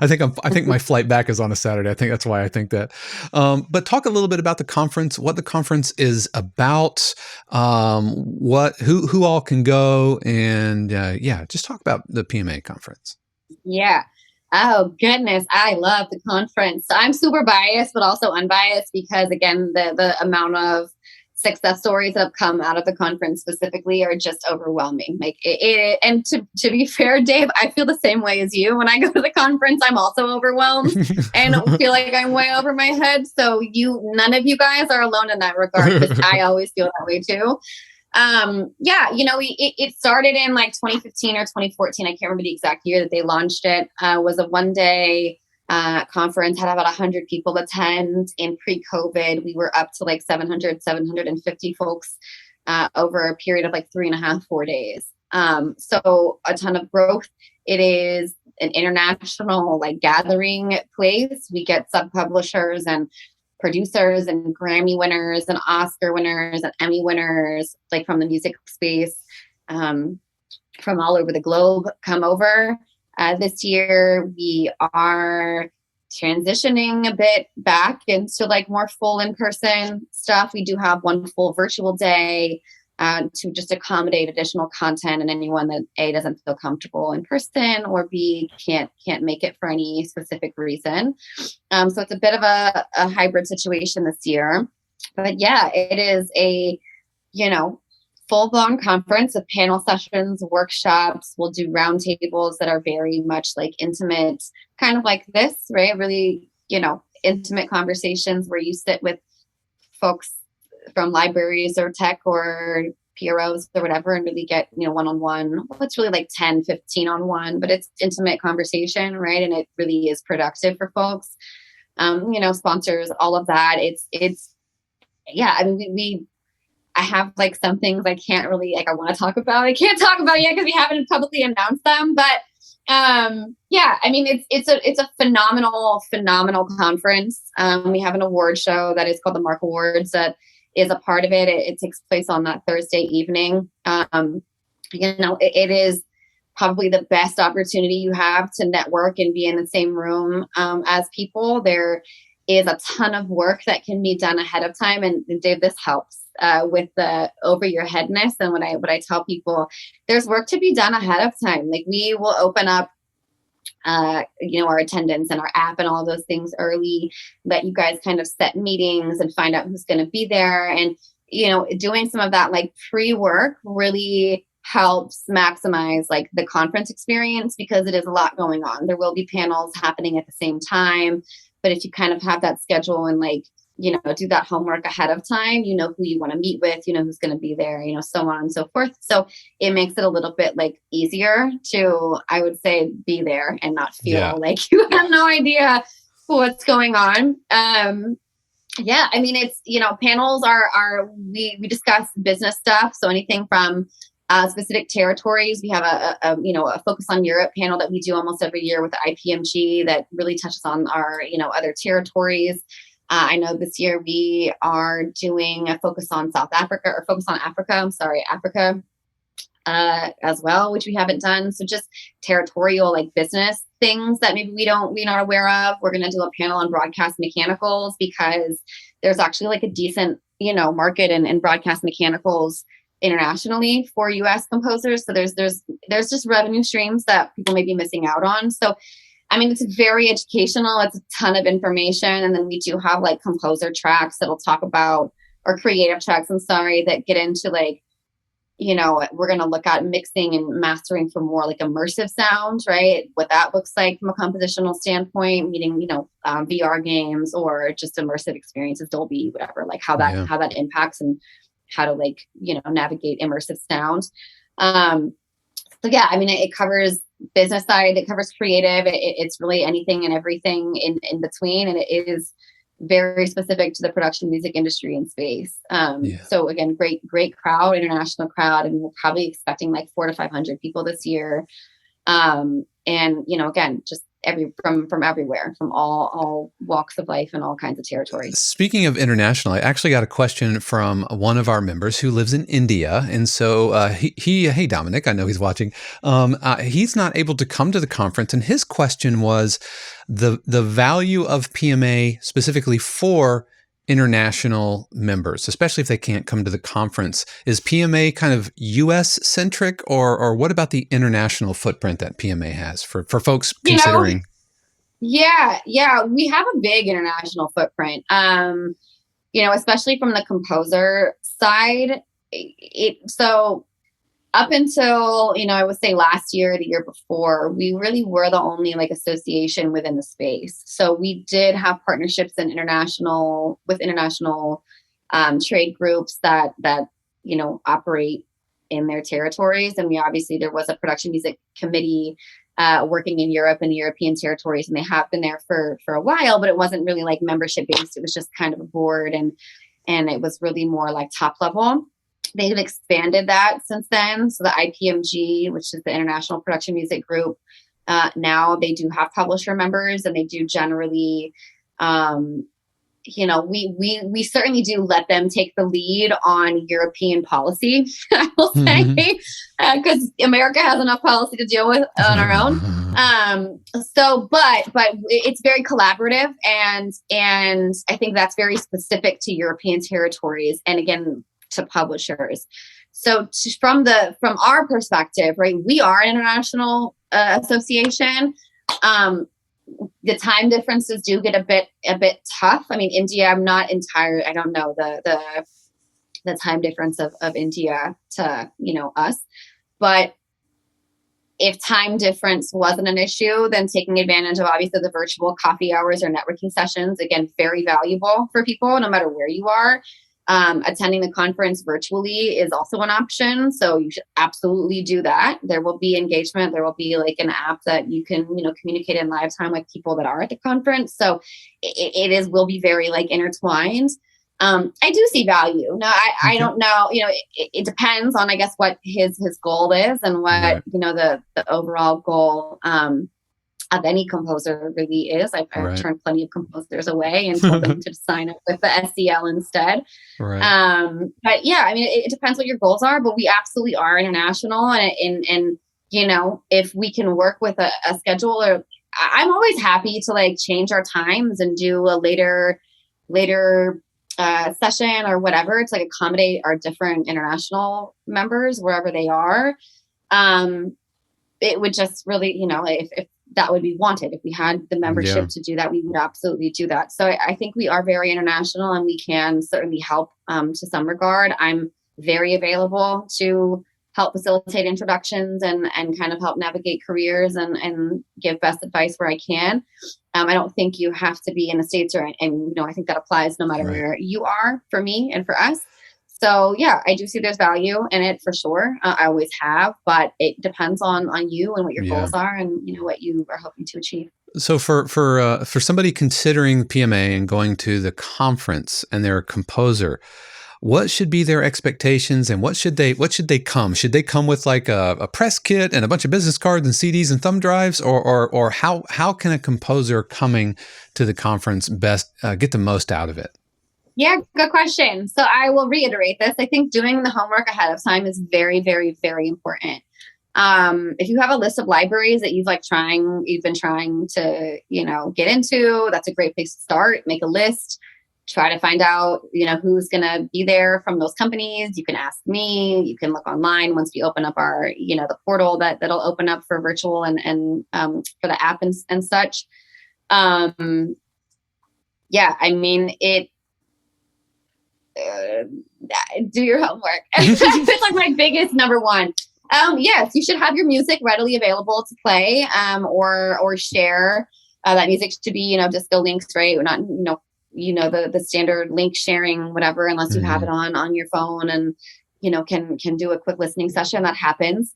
I think my flight back is on a Saturday. I think that's why I think that. But talk a little bit about the conference, what the conference is about, who all can go, and just talk about the PMA conference. Yeah. Oh goodness, I love the conference. I'm super biased, but also unbiased because again, the amount of success stories that have come out of the conference specifically are just overwhelming. Like and to be fair, Dave, I feel the same way as you. When I go to the conference, I'm also overwhelmed and feel like I'm way over my head. So none of you guys are alone in that regard because I always feel that way too. It started in like 2015 or 2014. I can't remember the exact year that they launched it. Was a one-day conference, had about 100 people attend. In pre-COVID, we were up to like 750 folks over a period of like 3.5, 4 days. So a ton of growth. It is an international like gathering place. We get sub-publishers and producers and Grammy winners and Oscar winners and Emmy winners, like from the music space, from all over the globe come over. This year, we are transitioning a bit back into like more full in-person stuff. We do have one full virtual day to just accommodate additional content and anyone that A, doesn't feel comfortable in person, or B, can't make it for any specific reason. So it's a bit of a hybrid situation this year. But yeah, it is a, full-blown conference with panel sessions, workshops. We'll do roundtables that are very much like intimate, kind of like this, right? Really, intimate conversations where you sit with folks from libraries or tech or PROs or whatever and really get, one-on-one. Well, it's really like 10, 15 on one, but it's intimate conversation, right? And it really is productive for folks. Sponsors, all of that. I have like some things I can't really, I want to talk about. I can't talk about yet because we haven't publicly announced them, but it's a phenomenal conference. We have an award show that is called the Mark Awards that is a part of it. It takes place on that Thursday evening. It is probably the best opportunity you have to network and be in the same room as people. There is a ton of work that can be done ahead of time. And Dave, this helps with the over your headness. And what I tell people, there's work to be done ahead of time. Like we will open up our attendance and our app and all those things early, let you guys kind of set meetings and find out who's going to be there. And, doing some of that like pre-work really helps maximize like the conference experience because it is a lot going on. There will be panels happening at the same time. But if you kind of have that schedule and like, do that homework ahead of time, who you want to meet with, who's going to be there, so on and so forth. So it makes it a little bit like easier to, I would say, be there and not feel like you have no idea what's going on. It's, panels we discuss business stuff. So anything from specific territories. We have a Focus on Europe panel that we do almost every year with the IPMG that really touches on our, other territories. I know this year we are doing a focus on Africa as well, which we haven't done. So just territorial like business things that maybe we're not aware of. We're going to do a panel on broadcast mechanicals because there's actually like a decent, market in broadcast mechanicals internationally for US composers. So there's just revenue streams that people may be missing out on. So it's very educational. It's a ton of information. And then we do have like composer tracks that'll talk about, or creative tracks, that get into like, we're going to look at mixing and mastering for more like immersive sound, right? What that looks like from a compositional standpoint, meaning, VR games or just immersive experiences, Dolby, whatever, like how that impacts and how to like, navigate immersive sound. So yeah, I mean, it covers business side, it covers creative, it's really anything and everything in between. And it is very specific to the production music industry and space. Yeah. So again, great crowd, international crowd. And we're probably expecting like 400 to 500 people this year. And again, just from everywhere, from all walks of life and all kinds of territories. Speaking of international, I actually got a question from one of our members who lives in India, and so hey Dominic, I know he's watching. He's not able to come to the conference, and his question was the value of PMA specifically for international members, especially if they can't come to the conference. Is PMA kind of U.S. centric, or what about the international footprint that PMA has for folks considering? Yeah, we have a big international footprint. Especially from the composer side. So up until, I would say last year, the year before, we really were the only like association within the space. So we did have partnerships with international trade groups that operate in their territories. And there was a production music committee working in Europe and the European territories, and they have been there for a while, but it wasn't really like membership based. It was just kind of a board, and it was really more like top level. They've expanded that since then. So the IPMG, which is the International Production Music Group, now they do have publisher members, and they do generally, we certainly do let them take the lead on European policy, I will say, because America has enough policy to deal with on our own. But it's very collaborative, and I think that's very specific to European territories, and again, to publishers. So from our perspective, right, we are an international association. The time differences do get a bit tough. I mean, India, I don't know the time difference of India to, us, but if time difference wasn't an issue, then taking advantage of obviously the virtual coffee hours or networking sessions, again, very valuable for people, no matter where you are. Attending the conference virtually is also an option. So you should absolutely do that. There will be engagement. There will be like an app that you can, communicate in live time with people that are at the conference. So will be very like intertwined. I do see value. No, I don't know. It depends on, I guess, what his goal is and what, right, the overall goal, of any composer really is. I've right, turned plenty of composers away and told them to sign up with the SCL instead. Right. But yeah, I mean, it depends what your goals are, but we absolutely are international. And if we can work with a schedule, or I'm always happy to like change our times and do a later session or whatever to like accommodate our different international members wherever they are. It would just really, if that would be wanted. If we had the membership to do that, we would absolutely do that. So I think we are very international, and we can certainly help to some regard. I'm very available to help facilitate introductions and kind of help navigate careers and give best advice where I can. I don't think you have to be in the States and I think that applies no matter where you are, for me and for us. So yeah, I do see there's value in it for sure. I always have, but it depends on you and what your goals are, and what you are hoping to achieve. So for somebody considering PMA and going to the conference, and they're a composer, what should be their expectations, and what should they come? Should they come with like a press kit and a bunch of business cards and CDs and thumb drives, or how can a composer coming to the conference best get the most out of it? Yeah, good question. So I will reiterate this. I think doing the homework ahead of time is very, very, very important. If you have a list of libraries that you've been trying to, get into, that's a great place to start. Make a list, try to find out, who's going to be there from those companies. You can ask me, you can look online once we open up our, the portal that'll open up for virtual and for the app and such. Yeah, I mean, do your homework. It's like my biggest number one. Yes, you should have your music readily available to play, or share. That music should be, disco links, right? Or not, the standard link sharing, whatever, unless you have it on your phone and, can do a quick listening session. That happens.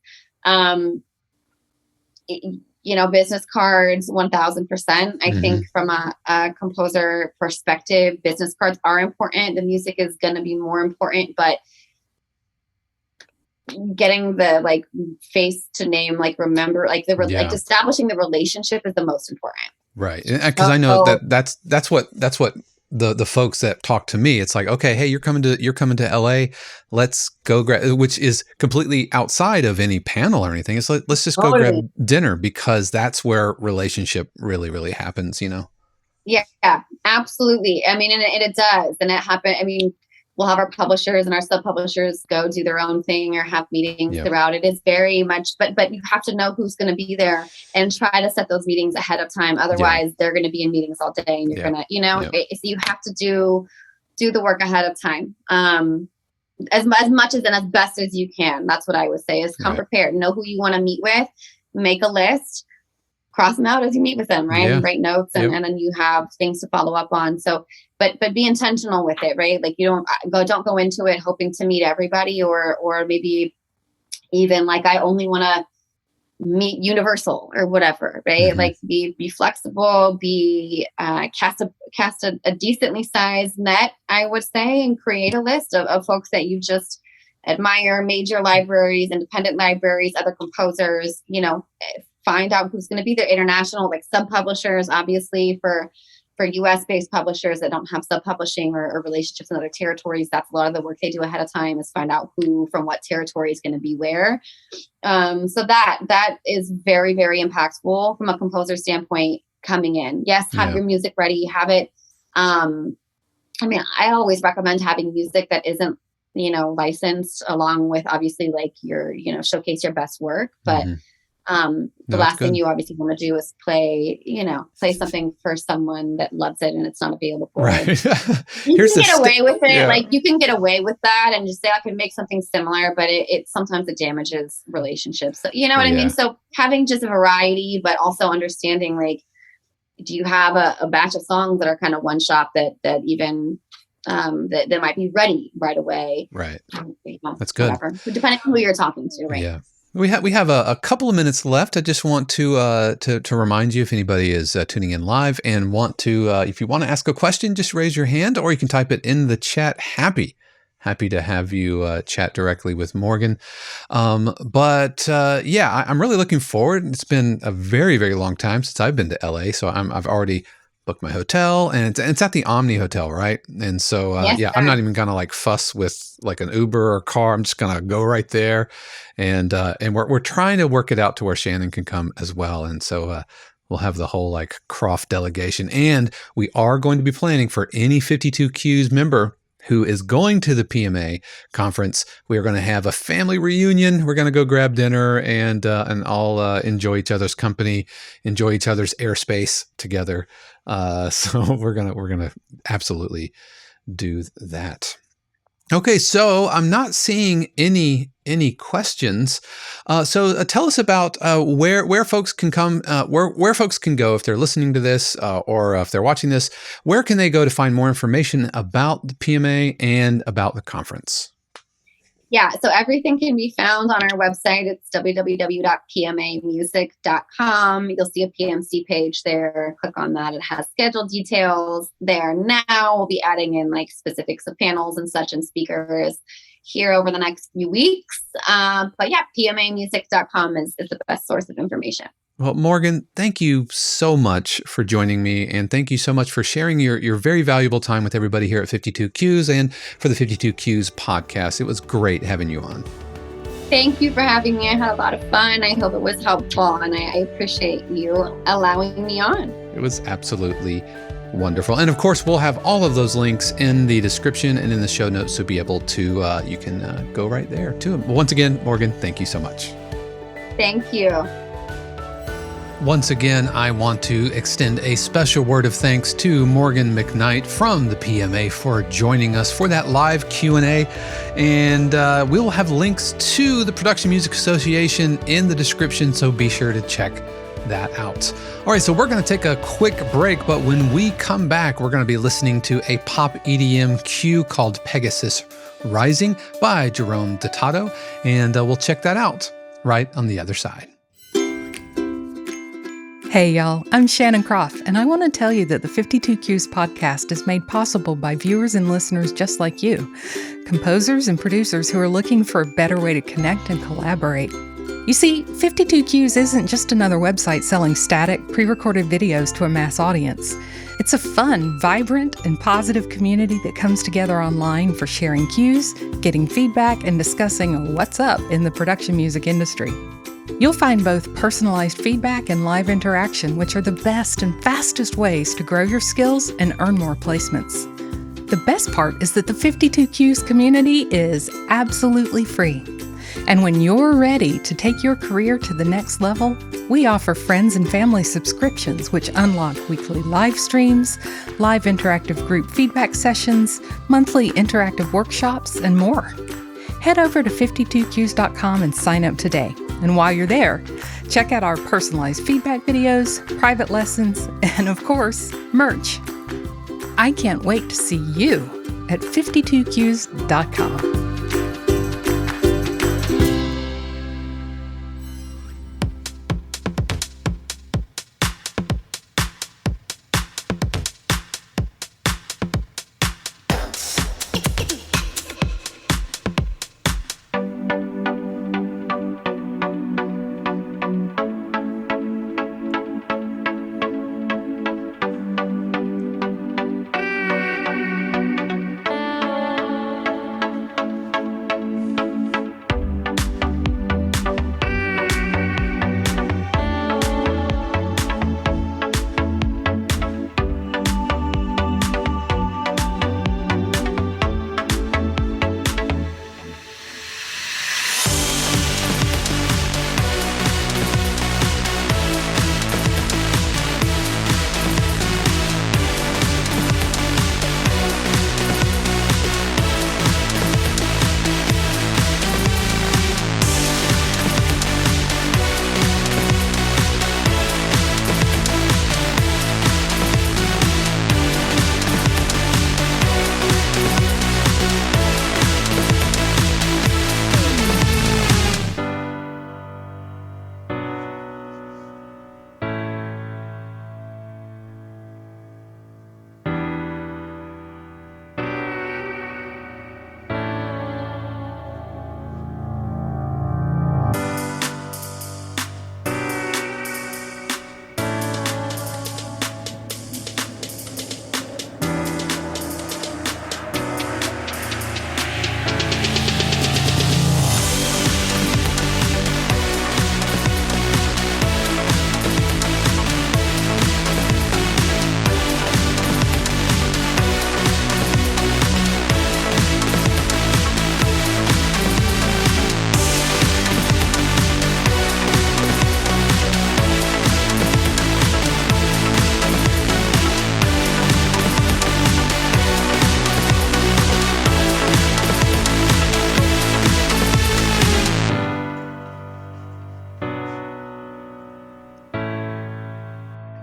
Business cards, 1000%. I think from a composer perspective, business cards are important. The music is going to be more important, but getting the like face to name, like remember, like like establishing the relationship is the most important. Right. Because I know that's what the folks that talk to me, it's like, okay, hey, you're coming to LA, let's go grab, which is completely outside of any panel or anything. It's like, let's just go grab dinner, because that's where relationship really, really happens, Yeah, absolutely. I mean, and it does. And it happened. I mean, we'll have our publishers and our sub-publishers go do their own thing or have meetings throughout. It is very much, but you have to know who's going to be there and try to set those meetings ahead of time. Otherwise, they're going to be in meetings all day, and you're going to, so you have to do the work ahead of time. As much as and as best as you can. That's what I would say is come prepared. Know who you want to meet with, make a list, cross them out as you meet with them, right? And write notes, and then you have things to follow up on. So, but be intentional with it, right? Like don't go into it hoping to meet everybody, or maybe even like, I only want to meet Universal or whatever, right? Like be flexible, cast a decently sized net, I would say, and create a list of folks that you just admire, major libraries, independent libraries, other composers, find out who's going to be there. International, like sub-publishers, obviously for US-based publishers that don't have sub-publishing or relationships in other territories. That's a lot of the work they do ahead of time, is find out who from what territory is going to be where. So that is very, very impactful from a composer standpoint coming in. Yes, have your music ready, have it. I mean, I always recommend having music that isn't, licensed, along with obviously like your, showcase your best work. But the last thing you obviously want to do is play something for someone that loves it and it's not available. Right. You can get away with it. Yeah. Like you can get away with that and just say, I can make something similar, but it sometimes it damages relationships. So, you know what I mean? So having just a variety, but also understanding, like, do you have a batch of songs that are kind of one shot that even that might be ready right away. Right. That's good. Whatever. Depending on who you're talking to, right? Yeah. We have a couple of minutes left. I just want to remind you, if anybody is tuning in live and if you want to ask a question, just raise your hand, or you can type it in the chat. Happy to have you chat directly with Morgan. I'm really looking forward. It's been a very, very long time since I've been to LA, so I've already booked my hotel, and it's at the Omni Hotel, right? And so, I'm not even gonna like fuss with like an Uber or car. I'm just gonna go right there, and we're trying to work it out to where Shannon can come as well. And so we'll have the whole like Croft delegation, and we are going to be planning for any 52Qs member who is going to the PMA conference. We are going to have a family reunion. We're going to go grab dinner and all enjoy each other's company, enjoy each other's airspace together. So we're gonna absolutely do that. Okay, so I'm not seeing any questions. So tell us about where folks can come, where folks can go if they're listening to this, or if they're watching this. Where can they go to find more information about the PMA and about the conference? Yeah, so everything can be found on our website. It's www.pmamusic.com. You'll see a PMC page there. Click on that. It has schedule details there now. We'll be adding in like specifics of panels and such and speakers here over the next few weeks. But yeah, pmamusic.com is the best source of information. Well, Morgan, thank you so much for joining me, and thank you so much for sharing your very valuable time with everybody here at 52Qs and for the 52Qs podcast. It was great having you on. Thank you for having me. I had a lot of fun. I hope it was helpful, and I appreciate you allowing me on. It was absolutely wonderful. And of course, we'll have all of those links in the description and in the show notes, so be able to, you can go right there to them. Once again, Morgan, thank you so much. Thank you. Once again, I want to extend a special word of thanks to Morgan McKnight from the PMA for joining us for that live Q&A. And we'll have links to the Production Music Association in the description, so be sure to check that out. All right, so we're going to take a quick break, but when we come back, we're going to be listening to a pop EDM cue called Pegasus Rising by Jerome Detotto, and we'll check that out right on the other side. Hey y'all, I'm Shannon Croft, and I want to tell you that the 52 Qs podcast is made possible by viewers and listeners just like you, composers and producers who are looking for a better way to connect and collaborate. You see, 52 Qs isn't just another website selling static, pre-recorded videos to a mass audience. It's a fun, vibrant, and positive community that comes together online for sharing cues, getting feedback, and discussing what's up in the production music industry. You'll find both personalized feedback and live interaction, which are the best and fastest ways to grow your skills and earn more placements. The best part is that the 52 Qs community is absolutely free. And when you're ready to take your career to the next level, we offer friends and family subscriptions which unlock weekly live streams, live interactive group feedback sessions, monthly interactive workshops, and more. Head over to 52qs.com and sign up today. And while you're there, check out our personalized feedback videos, private lessons, and of course, merch. I can't wait to see you at 52qs.com.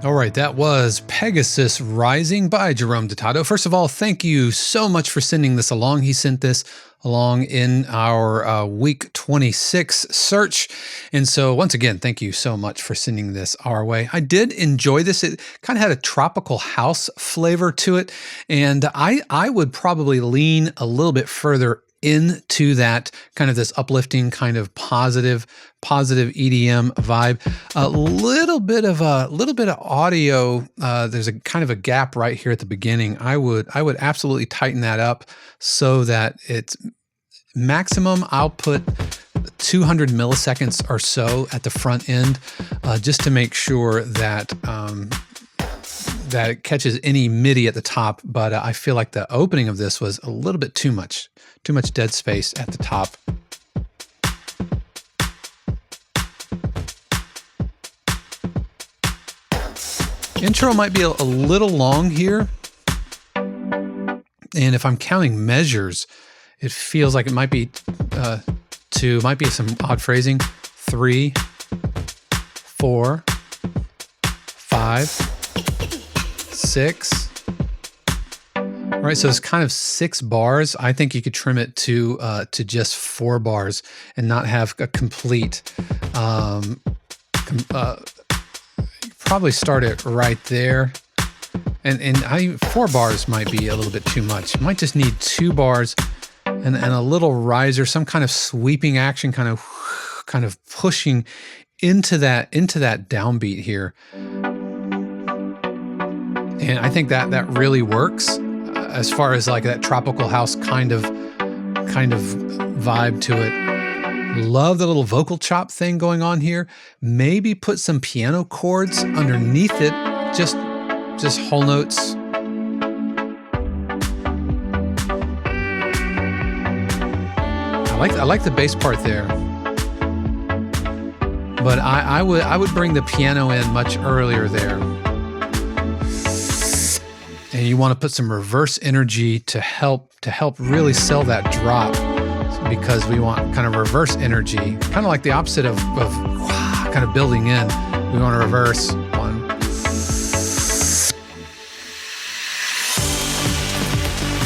All right, that was Pegasus Rising by Jerome Detotto. First of all, thank you so much for sending this along. He sent this along in our week 26 search. And so once again, thank you so much for sending this our way. I did enjoy this. It kind of had a tropical house flavor to it. And I would probably lean a little bit further into that kind of this uplifting, kind of positive EDM vibe. A little bit of audio. There's a kind of a gap right here at the beginning. I would absolutely tighten that up so that it's maximum. I'll put 200 milliseconds or so at the front end, just to make sure that that it catches any MIDI at the top. But I feel like the opening of this was a little bit too much dead space at the top. Intro might be a little long here. And if I'm counting measures, it feels like it might be two, might be some odd phrasing. 3, 4, 5, 6. All right, so it's kind of 6 bars. I think you could trim it to just 4 bars and not have a complete. Probably start it right there, and 4 bars might be a little bit too much. You might just need 2 bars and a little riser, some kind of sweeping action, kind of pushing into that downbeat here. And I think that really works as far as like that tropical house kind of vibe to it. Love the little vocal chop thing going on here. Maybe put some piano chords underneath it, just whole notes. I like the bass part there, but I would bring the piano in much earlier there. And you want to put some reverse energy to help really sell that drop, because we want kind of reverse energy, kind of like the opposite of kind of building in. We want to reverse one.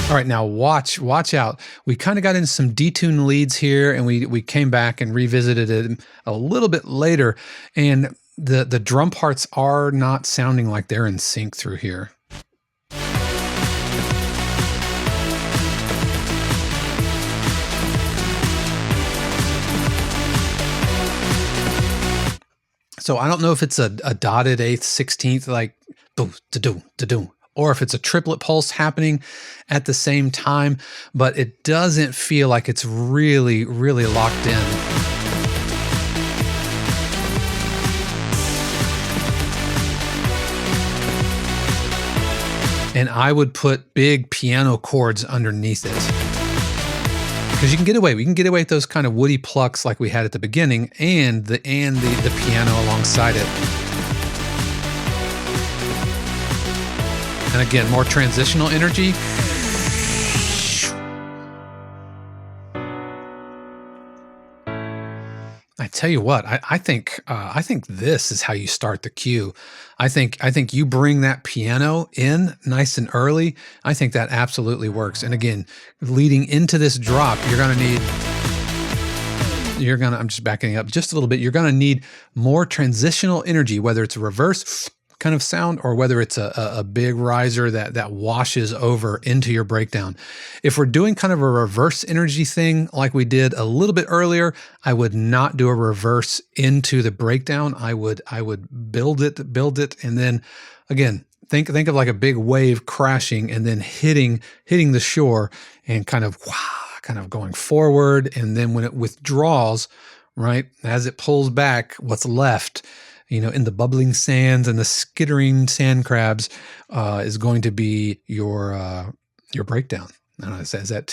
All right, now watch out. We kind of got into some detuned leads here, and we came back and revisited it a little bit later, and the drum parts are not sounding like they're in sync through here. So I don't know if it's a dotted 8th, 16th, like do, or if it's a triplet pulse happening at the same time, but it doesn't feel like it's really, really locked in. And I would put big piano chords underneath it. Because we can get away with those kind of woody plucks like we had at the beginning, and the piano alongside it. And again, more transitional energy. I tell you what, I think this is how you start the cue. I think you bring that piano in nice and early. I think that absolutely works. And again, leading into this drop, I'm just backing up just a little bit. You're gonna need more transitional energy, whether it's a reverse kind of sound or whether it's a big riser that washes over into your breakdown. If we're doing kind of a reverse energy thing like we did a little bit earlier, I would not do a reverse into the breakdown. I would build it, and then again, think of like a big wave crashing and then hitting the shore and kind of going forward, and then when it withdraws, right, as it pulls back, what's left, in the bubbling sands and the skittering sand crabs, is going to be your breakdown. I don't know, is that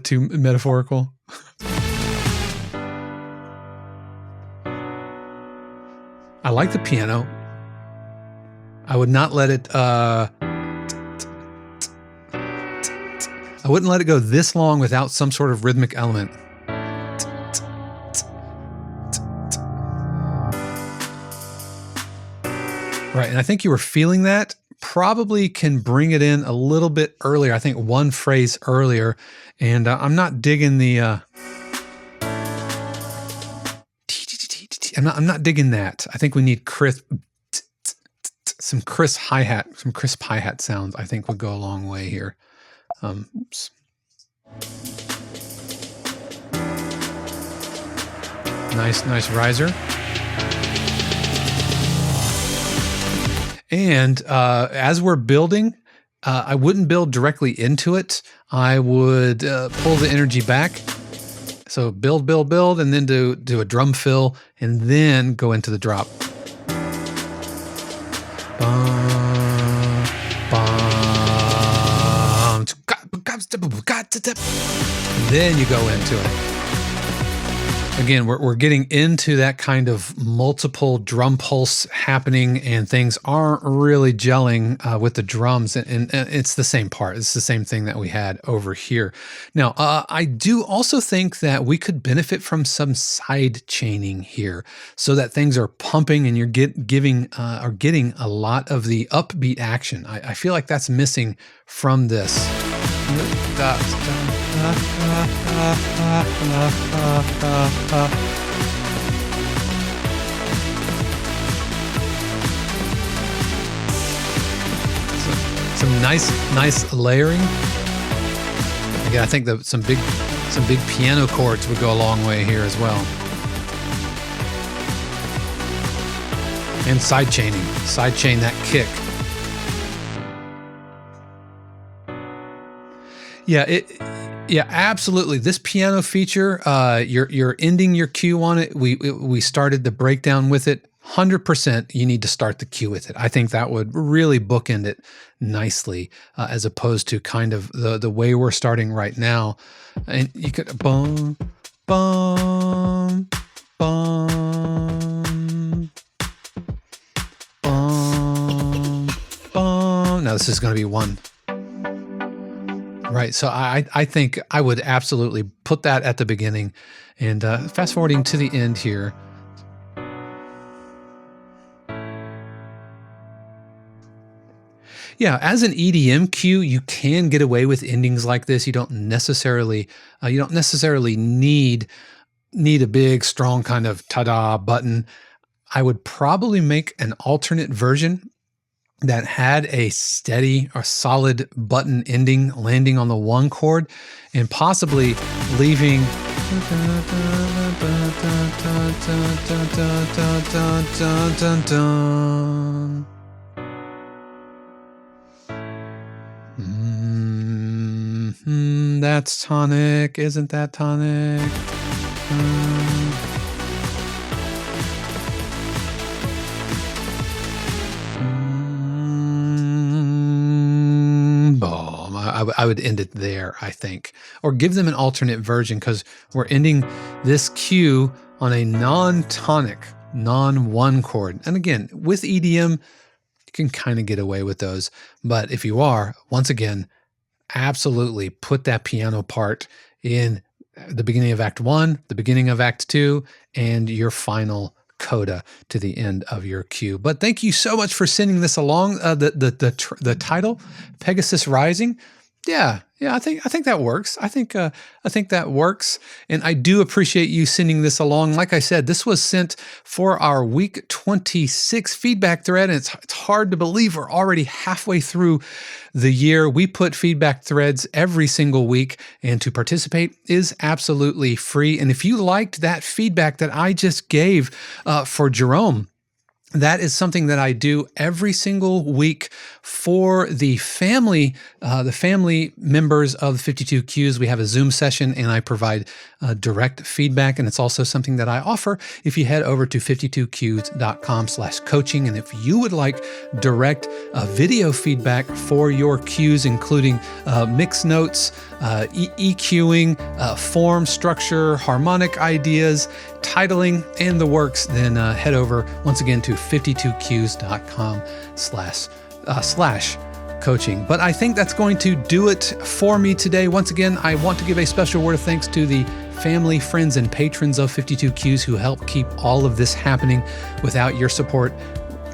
too metaphorical? I like the piano. I would not let it. I wouldn't let it go this long without some sort of rhythmic element. Right, and I think you were feeling that. Probably can bring it in a little bit earlier. I think one phrase earlier, and I'm not digging the. I'm not digging that. I think we need some crisp hi-hat sounds. I think would go a long way here. Oops. Nice riser. And as we're building, I wouldn't build directly into it. I would pull the energy back. So build, and then do a drum fill, and then go into the drop. Then you go into it. Again, we're getting into that kind of multiple drum pulse happening, and things aren't really gelling with the drums. And it's the same part. It's the same thing that we had over here. Now, I do also think that we could benefit from some side chaining here, so that things are pumping and you're getting a lot of the upbeat action. I feel like that's missing from this. Some nice layering. Again, I think some big piano chords would go a long way here as well. And side chain that kick. Yeah, absolutely. This piano feature, you're ending your cue on it. We started the breakdown with it. 100%, you need to start the cue with it. I think that would really bookend it nicely, as opposed to kind of the way we're starting right now. And you could boom, boom, boom, boom, boom. Now this is going to be one. Right. So I think I would absolutely put that at the beginning, and fast forwarding to the end here. Yeah, as an EDM cue, you can get away with endings like this. You don't necessarily need a big, strong kind of ta-da button. I would probably make an alternate version that had a steady or solid button ending landing on the one chord, and possibly leaving that's tonic, isn't that tonic? I would end it there, I think, or give them an alternate version, because we're ending this cue on a non-tonic, non-one chord. And again, with EDM, you can kind of get away with those. But if you are, once again, absolutely put that piano part in the beginning of Act 1, the beginning of Act 2, and your final coda to the end of your cue. But thank you so much for sending this along. The title, Pegasus Rising. Yeah, I think that works. I think that works, and I do appreciate you sending this along. Like I said, this was sent for our week 26 feedback thread, and it's hard to believe we're already halfway through the year. We put feedback threads every single week, and to participate is absolutely free. And if you liked that feedback that I just gave for Jerome, that is something that I do every single week for the family members of 52 Cues. We have a Zoom session, and I provide direct feedback. And it's also something that I offer if you head over to 52cues.com/coaching. And if you would like direct video feedback for your cues, including mix notes, EQing, form, structure, harmonic ideas, titling, and the works, then head over once again to 52cues.com/coaching. But I think that's going to do it for me today. Once again, I want to give a special word of thanks to the family, friends, and patrons of 52 Cues who help keep all of this happening. Without your support,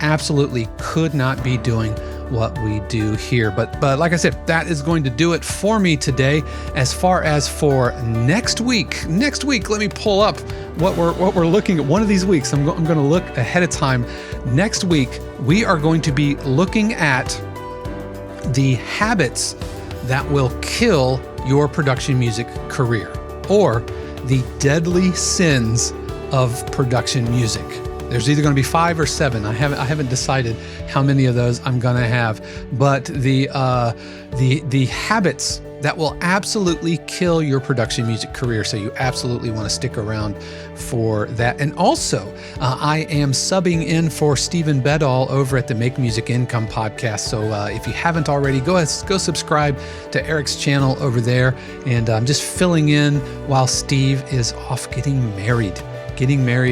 absolutely could not be doing what we do here. But like I said, that is going to do it for me today. As far as for next week, let me pull up what we're looking at. One of these weeks, I'm going to look ahead of time. Next week, we are going to be looking at the habits that will kill your production music career, or the deadly sins of production music. There's either going to be 5 or 7. I haven't decided how many of those I'm going to have, but the habits that will absolutely kill your production music career. So you absolutely want to stick around for that. And also, I am subbing in for Stephen Bedall over at the Make Music Income podcast. So if you haven't already, go subscribe to Eric's channel over there. And I'm just filling in while Steve is off getting married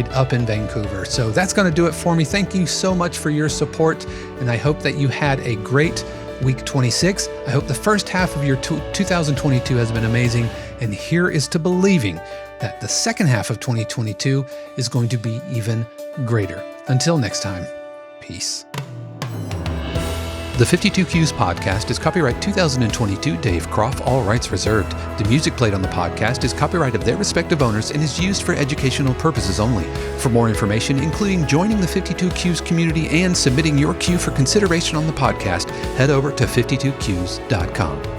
up in Vancouver. So that's going to do it for me. Thank you so much for your support. And I hope that you had a great week 26. I hope the first half of your 2022 has been amazing. And here is to believing that the second half of 2022 is going to be even greater. Until next time, peace. The 52 Qs podcast is copyright 2022 Dave Croft, all rights reserved. The music played on the podcast is copyright of their respective owners and is used for educational purposes only. For more information, including joining the 52 Qs community and submitting your cue for consideration on the podcast, head over to 52qs.com.